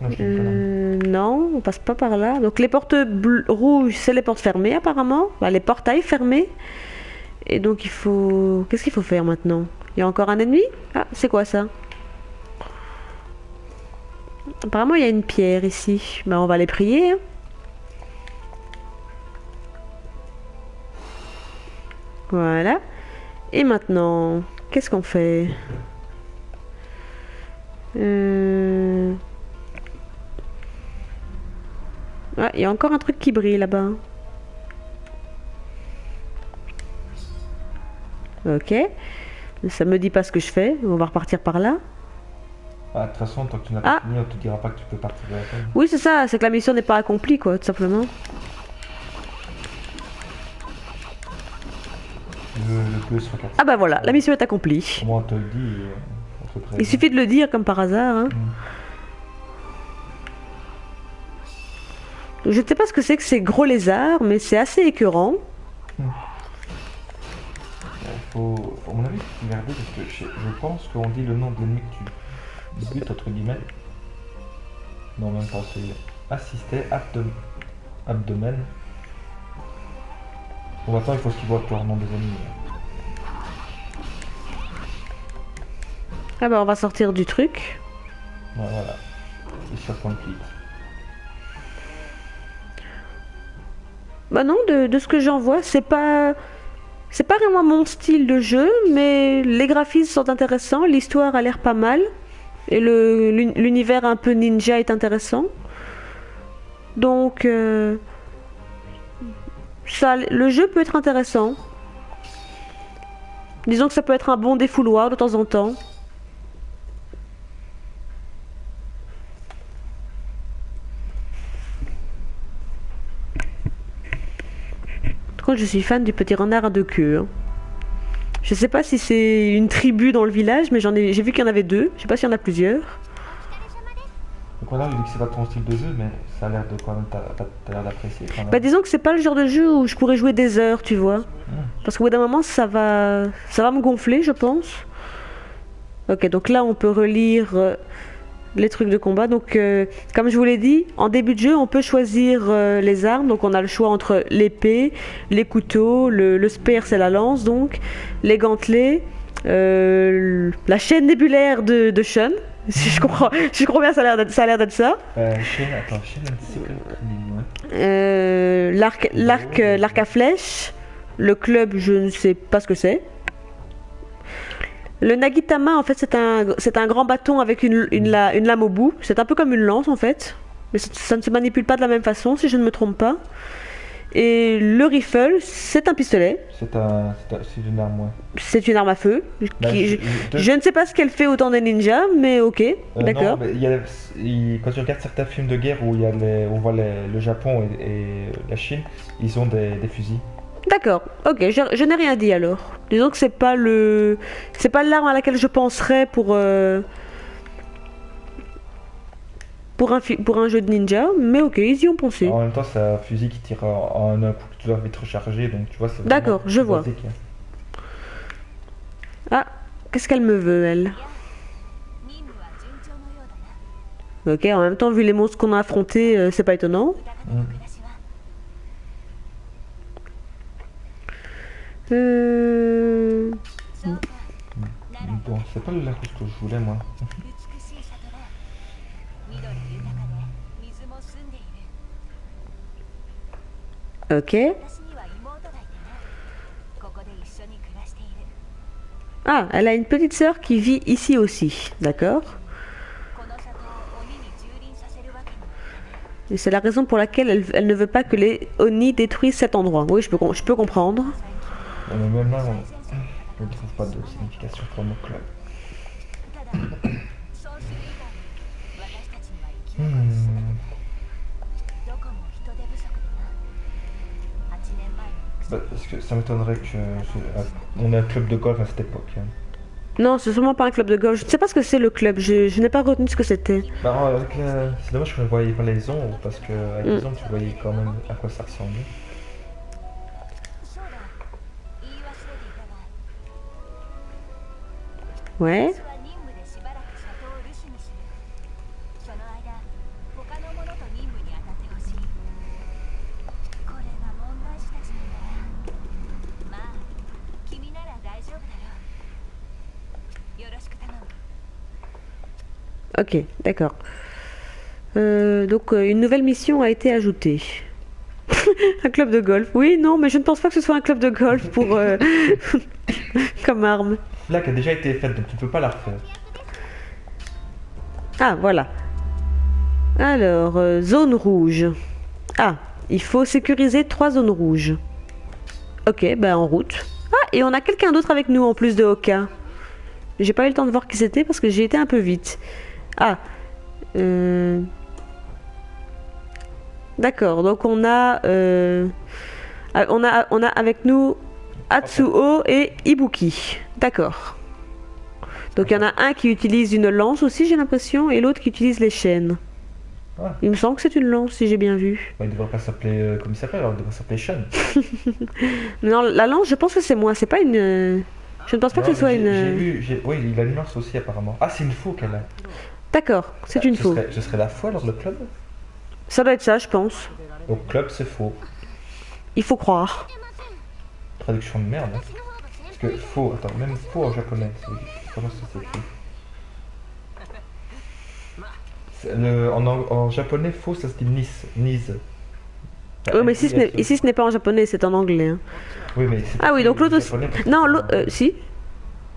Non, je l'ai pas là. Non, on passe pas par là. Donc les portes rouges, c'est les portes fermées apparemment. Enfin, les portails fermés. Et donc il faut... Qu'est-ce qu'il faut faire maintenant? Il y a encore un ennemi? Ah, c'est quoi ça? Apparemment il y a une pierre ici. Ben, on va les prier. Hein. Voilà. Et maintenant, qu'est-ce qu'on fait? Ah, il y a encore un truc qui brille là-bas. Ok. Ça me dit pas ce que je fais. On va repartir par là. Ah, de toute façon, tant que tu n'as pas fini, on te dira pas que tu peux partir de la table. Oui, c'est ça. C'est que la mission n'est pas accomplie, quoi, tout simplement. Le bleu sera 4. Ah bah voilà, la mission est accomplie. Comment on te le dit, on te prévient. Il suffit de le dire comme par hasard. Hein. Je ne sais pas ce que c'est que ces gros lézards, mais c'est assez écœurant. Faut, à mon avis, regarder parce que je pense qu'on dit le nom de l'ennemi que tu butes, entre guillemets. Non, même pas celui-là. Assister, abdomen. Bon, attends, il faut qu'il voit le nom des ennemis. Ah bah on va sortir du truc. Ouais, voilà. Et sur complete. Bah non, de ce que j'en vois, c'est pas vraiment mon style de jeu, mais les graphismes sont intéressants, l'histoire a l'air pas mal, et l'univers un peu ninja est intéressant. Donc, ça, le jeu peut être intéressant. Disons que ça peut être un bon défouloir de temps en temps. Quand je suis fan du petit renard à deux queues. Hein. Je sais pas si c'est une tribu dans le village, mais j'ai vu qu'il y en avait deux. Je sais pas s'il y en a plusieurs. Donc voilà, il dit que c'est pas ton style de jeu, mais ça a l'air de quand même, t'as l'air d'apprécier quand même. Bah disons que c'est pas le genre de jeu où je pourrais jouer des heures, tu vois. Parce qu'au bout d'un moment, ça va me gonfler, je pense. Ok, donc là, on peut relire les trucs de combat. Donc, comme je vous l'ai dit, en début de jeu, on peut choisir les armes. Donc, on a le choix entre l'épée, les couteaux, le spear, c'est la lance, donc, les gantelets, la chaîne nébulaire de Shun. Si je comprends bien, ça a l'air d'être ça. L'arc à flèche. Le club, je ne sais pas ce que c'est. Le Nagitama, en fait, c'est un grand bâton avec une lame au bout. C'est un peu comme une lance, en fait. Mais ça ne se manipule pas de la même façon, si je ne me trompe pas. Et le rifle, c'est un pistolet. C'est une arme, ouais. C'est une arme à feu. Je ne sais pas ce qu'elle fait autant des ninjas, mais ok, d'accord. Quand tu regardes certains films de guerre où on voit le Japon et la Chine, ils ont des fusils. D'accord, ok, je n'ai rien dit alors. Disons que c'est pas l'arme à laquelle je penserais pour un jeu de ninja, mais ok, ils y ont pensé. En même temps, c'est un fusil qui tire en un coup que tu dois vite recharger, donc tu vois, c'est d'accord, je vois. basique. Ah, qu'est-ce qu'elle me veut, elle? Ok, en même temps, vu les monstres qu'on a affrontés, c'est pas étonnant. Bon, c'est pas le Larousse que je voulais, moi. 美しい里だ。緑豊かで水も澄んでいる。 Ok. 私には妹がいてな。ここで一緒に暮らしている。 Ah, elle a une petite sœur qui vit ici aussi. D'accord. この里を鬼に蹂躙させるわけにもいかない。 Et c'est la raison pour laquelle elle ne veut pas que les Oni détruisent cet endroit. Oui, je peux comprendre. Mais même là, on ne trouve pas de signification pour nos clubs. ただ、そうする以外に私たちには生き残る術どこも人手不足でな。8年前の Bah, parce que ça m'étonnerait on ait un club de golf à cette époque. Hein. Non, c'est sûrement pas un club de golf. Je ne sais pas ce que c'est le club. Je n'ai pas retenu ce que c'était. Bah, c'est dommage que je ne voyais pas les ombres, parce que avec les ombres, tu voyais quand même à quoi ça ressemblait. そうだ、言い忘れていたが、 Ouais. 私は任務でしばらく里を留守にする。その間、他の者と任務に当たってほしい。これが問題児たちなんだな。まあ、君なら大丈夫だろう。よろしく頼む。 Ok, d'accord. Donc, une nouvelle mission a été ajoutée. Un club de golf. Oui, non, mais je ne pense pas que ce soit un club de golf pour comme arme. Là, qui a déjà été faite, donc tu ne peux pas la refaire. Ah, voilà. Alors, zone rouge. Ah, il faut sécuriser 3 zones rouges. Ok, ben en route. Ah, et on a quelqu'un d'autre avec nous en plus de Oka. J'ai pas eu le temps de voir qui c'était parce que j'ai été un peu vite. Ah. D'accord, donc on a avec nous Atsuo et Ibuki. D'accord. Donc il y en a un qui utilise une lance aussi, j'ai l'impression, et l'autre qui utilise les chaînes. Ah. Il me semble que c'est une lance, si j'ai bien vu. Bah, il devrait pas s'appeler comme il s'appelle, alors il devrait s'appeler Sean. Non, la lance, je pense que c'est moi, c'est pas une... Je ne pense pas que ce soit J'ai une... vu, oui, il a une lance aussi apparemment. Ah, c'est une faux qu'elle a. D'accord, c'est une faux. Ce serait la faux alors le club. Ça doit être ça, je pense. Donc club c'est faux. Il faut croire. Traduction de merde. Hein. Parce que faux, attends, même faux en japonais, comment ça s'écrit? En japonais, faux ça se dit nise. Oui, mais ici ce n'est pas en japonais, c'est en anglais. Hein. Oui, mais ah oui, donc l'autre aussi. Non, si.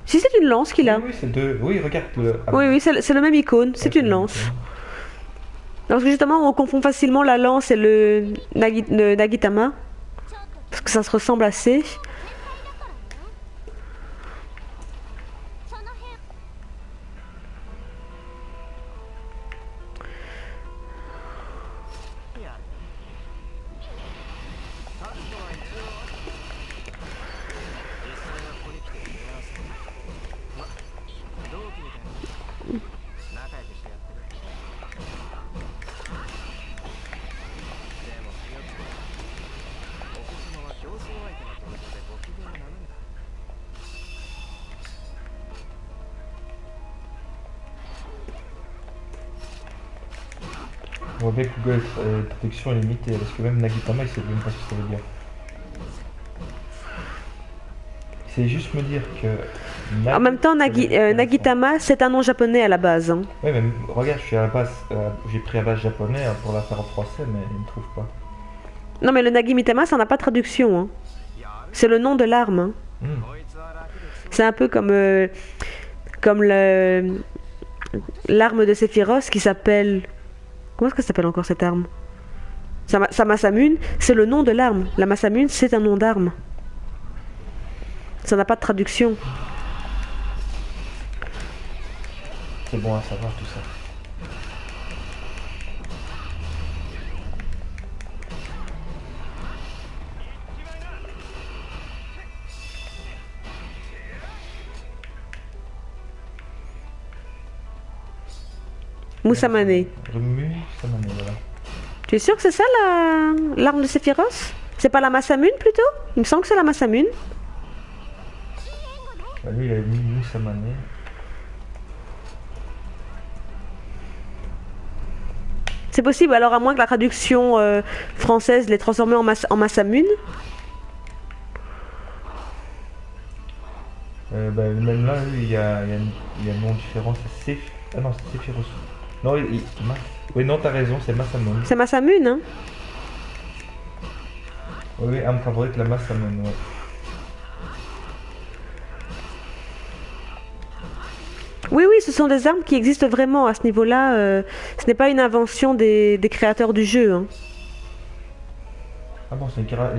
Si, c'est une lance qu'il a. Oui, c'est deux. Oui, regarde. Oui, c'est le même icône, c'est une lance. Parce que justement, on confond facilement la lance et le Nagitama. Parce que ça se ressemble assez. On voit bien que Google traduction est limitée, parce que même Nagitama il sait même pas ce que ça veut dire. C'est juste me dire que... En même temps, Nagitama, c'est un nom japonais à la base. Hein. Oui, mais regarde, je suis à la base, j'ai pris à base japonais pour la faire en français, mais il ne trouve pas. Non, mais le Nagimitama, ça n'a pas de traduction. Hein. C'est le nom de l'arme. Hein. C'est un peu comme l'arme de Sephiroth qui s'appelle... Comment est-ce que ça s'appelle encore cette arme? Sa Masamune, c'est le nom de l'arme. La Masamune, c'est un nom d'arme. Ça n'a pas de traduction. C'est bon à savoir tout ça. Musamane. Musamane, voilà. Tu es sûr que c'est ça l'arme de Sephiroth? C'est pas la Masamune plutôt? Il me semble que c'est la Masamune. Bah, lui il a mis Musamane. C'est possible, alors à moins que la traduction française l'ait transformé en Masamune. Même là, il y a un nom différent, c'est Seph... Ah non, c'est Sephiroth. Non, oui, non, t'as raison, c'est Masamune. C'est Masamune, hein? Oui, oui, arme favorite, la Masamune, ouais. Oui, oui, ce sont des armes qui existent vraiment à ce niveau-là. Ce n'est pas une invention des créateurs du jeu, hein. Ah bon, Sephiroth,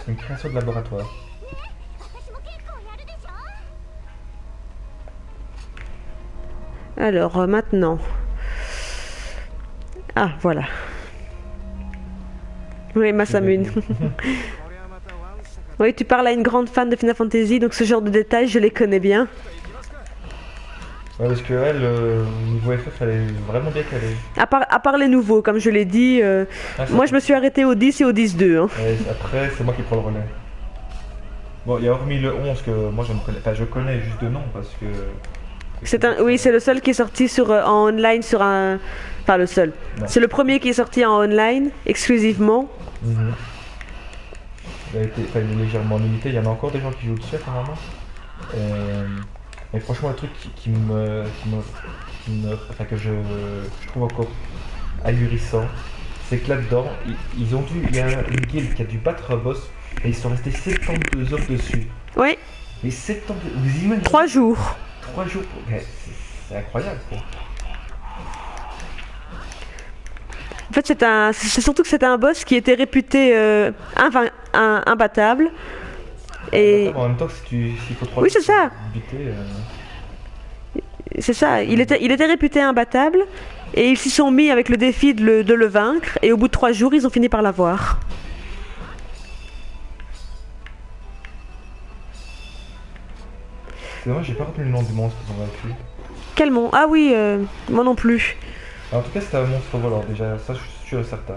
c'est une création de laboratoire. 私も結構やるでしょ。 Alors, maintenant. Ah, voilà. Oui, Masamune. Oui, tu parles à une grande fan de Final Fantasy, donc ce genre de détails, je les connais bien. Ouais, parce que elle, au niveau FF, elle est vraiment bien calée. À part les nouveaux, comme je l'ai dit, moi je me suis arrêté au 10 et au 10-2. Hein. Après, c'est moi qui prends le relais. Bon, il y a hormis le 11 que moi je ne connais pas, je connais juste de nom parce que... Oui, c'est le seul qui est sorti en online sur un... Enfin, le seul. C'est le premier qui est sorti en online, exclusivement. Il a été il est légèrement limité, il y en a encore des gens qui jouent dessus apparemment. Mais franchement, le truc que je trouve encore ahurissant, c'est que là-dedans, il y a une guilde qui a dû battre un boss et ils sont restés 72 heures dessus. Oui. Mais 72, vous imaginez 3 jours. 3 jours, c'est incroyable quoi. En fait, c'est surtout que c'était un boss qui était réputé imbattable. Et... En même temps, s'il faut 3 oui, c'est ça. Buter, c'est ça. Il était réputé imbattable. Et ils s'y sont mis avec le défi de le vaincre. Et au bout de 3 jours, ils ont fini par l'avoir. C'est dommage, j'ai pas retenu le nom du monstre qu'ils ont vaincu. Quel monstre? Ah oui, moi non plus. En tout cas, c'était un monstre volant déjà, ça je suis sûr et certain.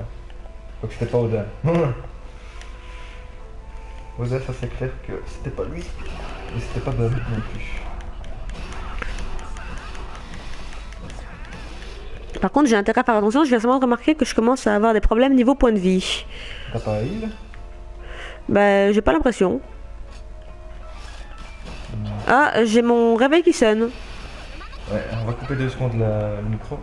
Donc c'était pas Odin. Odin, ça c'est clair que c'était pas lui. Et c'était pas Bahamut non plus. Par contre, j'ai intérêt à faire attention, je viens seulement de remarquer que je commence à avoir des problèmes niveau point de vie. T'as pas un heal? Bah, j'ai pas l'impression. Ah, j'ai mon réveil qui sonne. Ouais, on va couper 2 secondes le micro.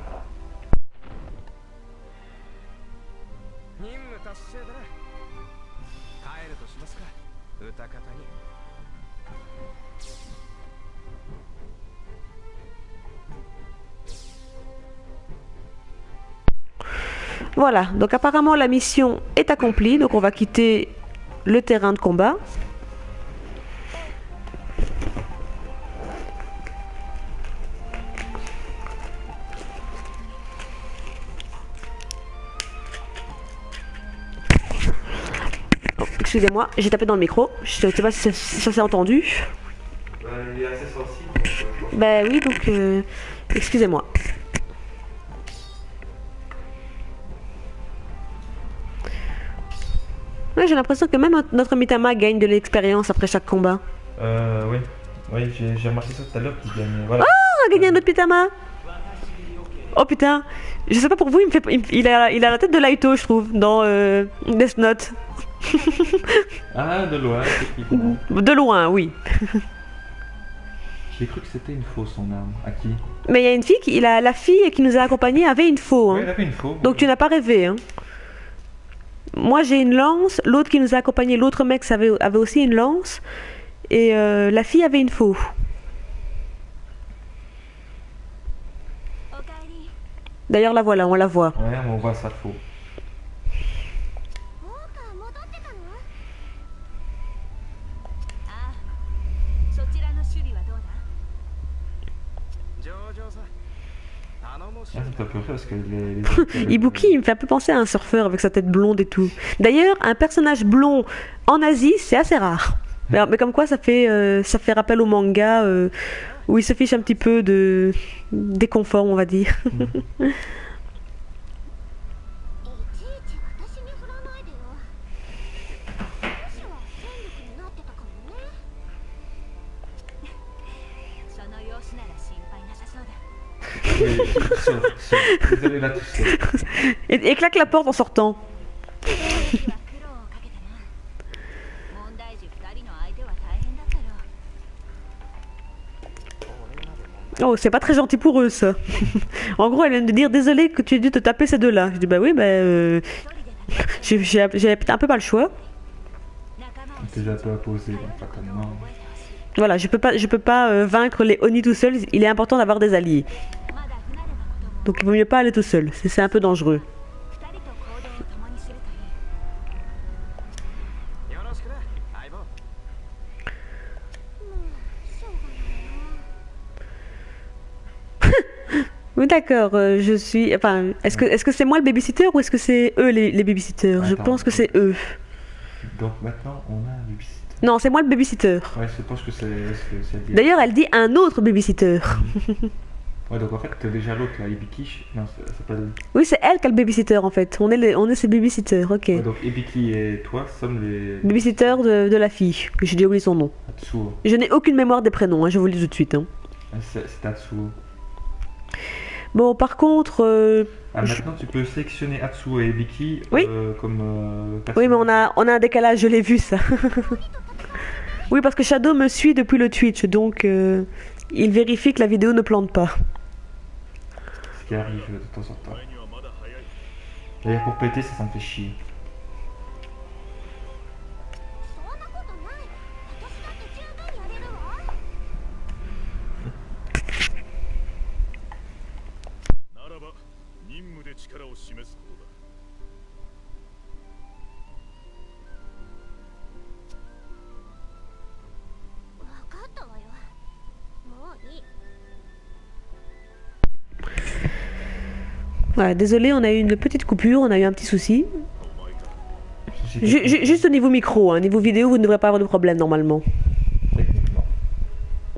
Voilà, donc apparemment la mission est accomplie, donc on va quitter le terrain de combat. Oh, excusez-moi, j'ai tapé dans le micro, je ne sais pas si ça s'est entendu. Il est assez sensible. Bah oui, donc excusez-moi. Ouais, j'ai l'impression que même notre Mitama gagne de l'expérience après chaque combat. Oui. Oui, j'ai remarqué ça tout à l'heure qu'il gagne. Voilà. Oh, on a gagné un autre Mitama. Oh putain, je sais pas pour vous, il a la tête de Laito, je trouve, dans Death Note. Ah, de loin, effectivement. De loin, oui. J'ai cru que c'était une faux son arme. À qui? Mais il y a une fille, la fille qui nous a accompagnés avait une faux. Hein. Oui, elle avait une faux. Donc tu n'as pas rêvé. Hein. Moi j'ai une lance, l'autre qui nous a accompagnés, l'autre mec avait aussi une lance, et la fille avait une faux. D'ailleurs la voilà, on la voit. Ouais, on voit sa faux. Ah, ça me fait rire parce que Ibuki, il me fait un peu penser à un surfeur avec sa tête blonde et tout. D'ailleurs, un personnage blond en Asie, c'est assez rare. Mais comme quoi, ça fait rappel au manga où il se fiche un petit peu des conforts, on va dire. Désolé là, tu sais. Et claque la porte en sortant. Oh, c'est pas très gentil pour eux, ça. En gros, elle vient de dire désolé que tu aies dû te taper ces deux-là. Je dis bah oui, j'avais un peu pas le choix. 仲間を Déjà toi posé, donc fatalement. 覚えてほしい Voilà, je peux pas vaincre les Oni tout seul. Il est important d'avoir des alliés. まだ不慣れなことも Donc il vaut mieux pas aller tout seul. C'est un peu dangereux. 二人と行動を共にするといい よろしくね相棒 もうしょうがないな Oui, d'accord. Je suis. Enfin, est-ce que c'est moi le babysitter ou est-ce que c'est eux les babysitters? Je Attends. pense que c'est eux. Donc maintenant on a un babysitter. Non, c'est moi le babysitter. Ouais, je pense que c'est dit. D'ailleurs, elle dit un autre babysitter. Ouais, donc en fait déjà l'autre là, Ibiki, non, ça s'appelle. Oui, c'est elle qui a le babysitter en fait. On est ses babysitters, ok. Ouais, donc Ibiki et toi sommes les Babysitter de la fille, que j'ai déjà oublié son nom. Atsuo. Je n'ai aucune mémoire des prénoms, hein, je vous le dis tout de suite. Hein. C'est Atsuo. Bon, par contre, Maintenant tu peux sélectionner Atsuo et Ibiki Oui. comme oui, mais personnage. on a un décalage, je l'ai vu ça. Oui, parce que Shadow me suit depuis le Twitch, donc il vérifie que la vidéo ne plante pas. Ce qui arrive de temps en temps. 前にはまだ早い D'ailleurs pour péter ça me fait chier. そんなことない私だって十分やれるわならば任務で力を示すことだ 分かったわよもういい Voilà, désolé, on a eu une petite coupure, on a eu un petit souci. お前か Juste au niveau micro, hein, niveau vidéo, vous ne devrez pas avoir de problème normalement. Techniquement.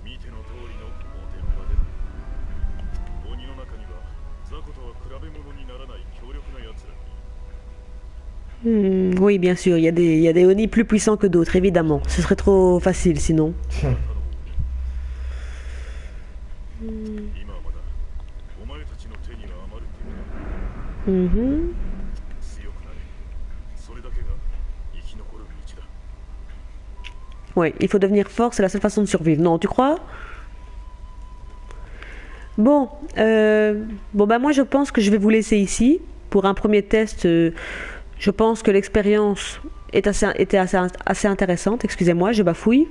見ての通りのおてんばで鬼の中には雑魚とは比べ物にならない強力な奴ら Oui, bien sûr, il y a des Oni plus puissants que d'autres, évidemment. Ce serait trop facile sinon. 今はまだお前たちの手には余る手が Mhm. 強くなれそれだけが生き残る道だ Ouais, il faut devenir fort, c'est la seule façon de survivre. Non, tu crois? Bon, bah moi je pense que je vais vous laisser ici. Pour un premier test, je pense que l'expérience était assez intéressante. Excusez-moi, je bafouille.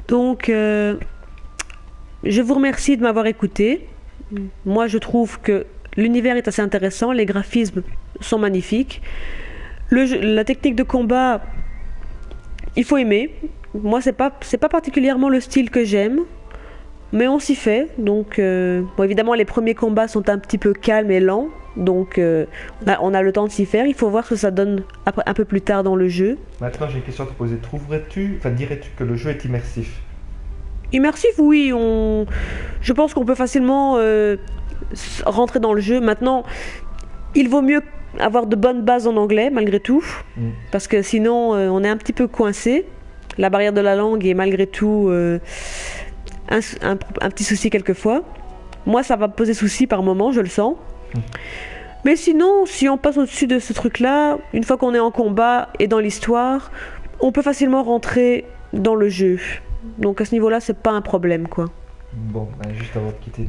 Donc, je vous remercie de m'avoir écouté. Moi, je trouve que l'univers est assez intéressant, les graphismes sont magnifiques. La technique de combat, il faut aimer. Moi, c'est pas particulièrement le style que j'aime, mais on s'y fait. Donc, bon, évidemment, les premiers combats sont un petit peu calmes et lents, donc on a le temps de s'y faire. Il faut voir ce que ça donne après, un peu plus tard dans le jeu. Maintenant j'ai une question à te poser. Dirais-tu que le jeu est immersif? Immersif, oui. Je pense qu'on peut facilement rentrer dans le jeu. Maintenant, il vaut mieux avoir de bonnes bases en anglais, malgré tout, parce que sinon, on est un petit peu coincé. La barrière de la langue est malgré tout un petit souci quelquefois. Moi, ça va me poser souci par moment, je le sens. Mais sinon, si on passe au-dessus de ce truc-là, une fois qu'on est en combat et dans l'histoire, on peut facilement rentrer dans le jeu. Donc à ce niveau-là, c'est pas un problème, quoi. Bon, juste avant de quitter,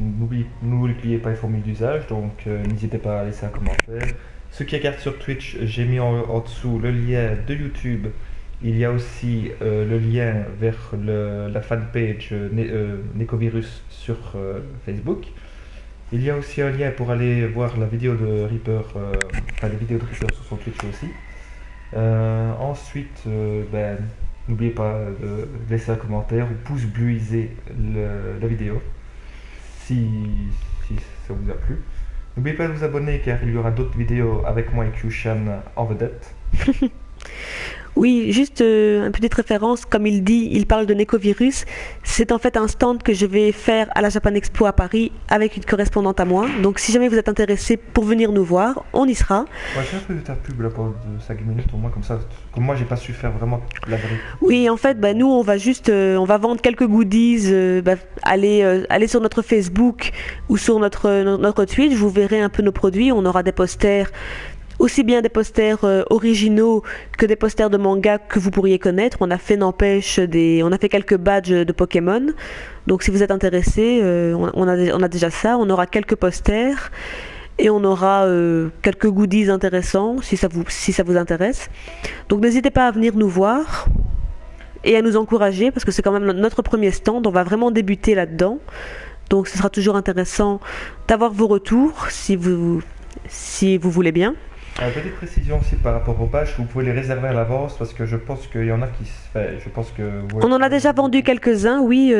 n'oubliez pas les formules d'usage, donc n'hésitez pas à laisser un commentaire. Ceux qui regardent sur Twitch, j'ai mis en dessous le lien de YouTube. Il y a aussi le lien vers la fanpage Necovirus sur Facebook. Il y a aussi un lien pour aller voir la vidéo de Reaper, les vidéos de Reaper sur son Twitch aussi. Ensuite, n'oubliez pas de laisser un commentaire ou pouce bluiser la vidéo si ça vous a plu. N'oubliez pas de vous abonner car il y aura d'autres vidéos avec moi et Kyushan en vedette. Oui, juste une petite référence, comme il dit, il parle de Necovirus. C'est en fait un stand que je vais faire à la Japan Expo à Paris avec une correspondante à moi. Donc si jamais vous êtes intéressé pour venir nous voir, on y sera. Ouais, je fais de ta pub là pendant 5 minutes au moins comme ça. Comme moi j'ai pas su faire vraiment la vraie. Oui, en fait, nous on va juste, on va vendre quelques goodies. Allez sur notre Facebook ou sur notre Twitch, vous verrez un peu nos produits. On aura des posters aussi bien des posters originaux que des posters de manga que vous pourriez connaître. On a fait, n'empêche, on a fait quelques badges de Pokémon. Donc si vous êtes intéressé, on a déjà ça. On aura quelques posters et on aura quelques goodies intéressants si ça vous intéresse. Donc n'hésitez pas à venir nous voir et à nous encourager parce que c'est quand même notre premier stand. On va vraiment débuter là-dedans. Donc ce sera toujours intéressant d'avoir vos retours si vous voulez bien. Petite précision aussi par rapport aux badges, vous pouvez les réserver à l'avance parce que je pense qu'il y en a qui se fait. Je pense que on en a déjà vendu quelques-uns, oui,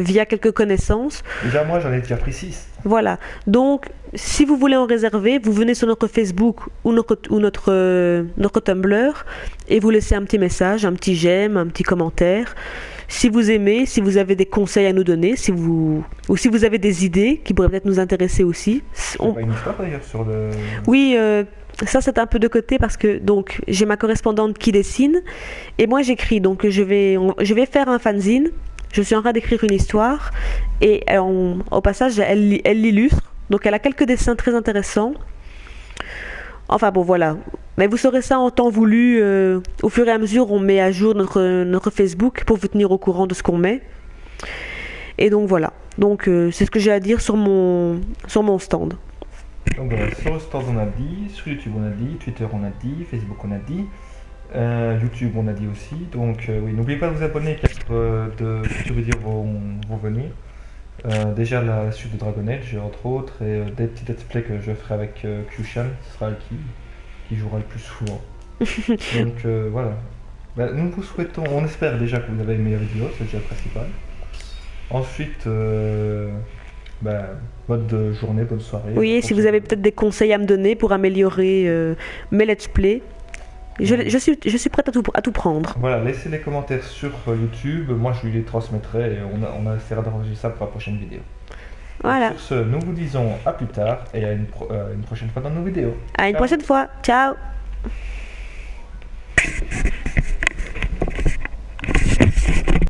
via quelques connaissances. Déjà, moi, j'en ai déjà pris 6. Voilà. Donc, si vous voulez en réserver, vous venez sur notre Facebook ou notre Tumblr et vous laissez un petit message, un petit j'aime, un petit commentaire. Si vous aimez, si vous avez des conseils à nous donner, ou si vous avez des idées qui pourraient peut-être nous intéresser aussi. Pas une histoire d'ailleurs sur le... Oui, ça c'est un peu de côté parce que donc j'ai ma correspondante qui dessine et moi j'écris. Donc je vais faire un fanzine. Je suis en train d'écrire une histoire et au passage elle l'illustre. Donc elle a quelques dessins très intéressants. Enfin bon voilà. Mais vous saurez ça en temps voulu. Au fur et à mesure on met à jour notre Facebook pour vous tenir au courant de ce qu'on met. Et donc voilà. Donc c'est ce que j'ai à dire sur mon stand. Donc sur le stand on a dit, sur YouTube on a dit, Twitter on a dit, Facebook on a dit, YouTube on a dit aussi. Donc oui, n'oubliez pas de vous abonner car de futures vidéos vont venir. Déjà la suite de Dragon Age entre autres et des petits let's play que je ferai avec Q-Chan, ce sera qui jouera le plus souvent. Donc voilà. Nous vous souhaitons, on espère déjà que vous avez aimé la vidéo, c'est déjà le principal. Ensuite, bonne journée, bonne soirée. Oui, et si vous avez peut-être des conseils à me donner pour améliorer mes let's play, je suis prête à tout prendre. Voilà, laissez les commentaires sur YouTube, moi je lui les transmettrai et on essaiera d'enregistrer ça pour la prochaine vidéo. Voilà. Sur ce, nous vous disons à plus tard et à une prochaine fois dans nos vidéos. À une prochaine fois. Ciao.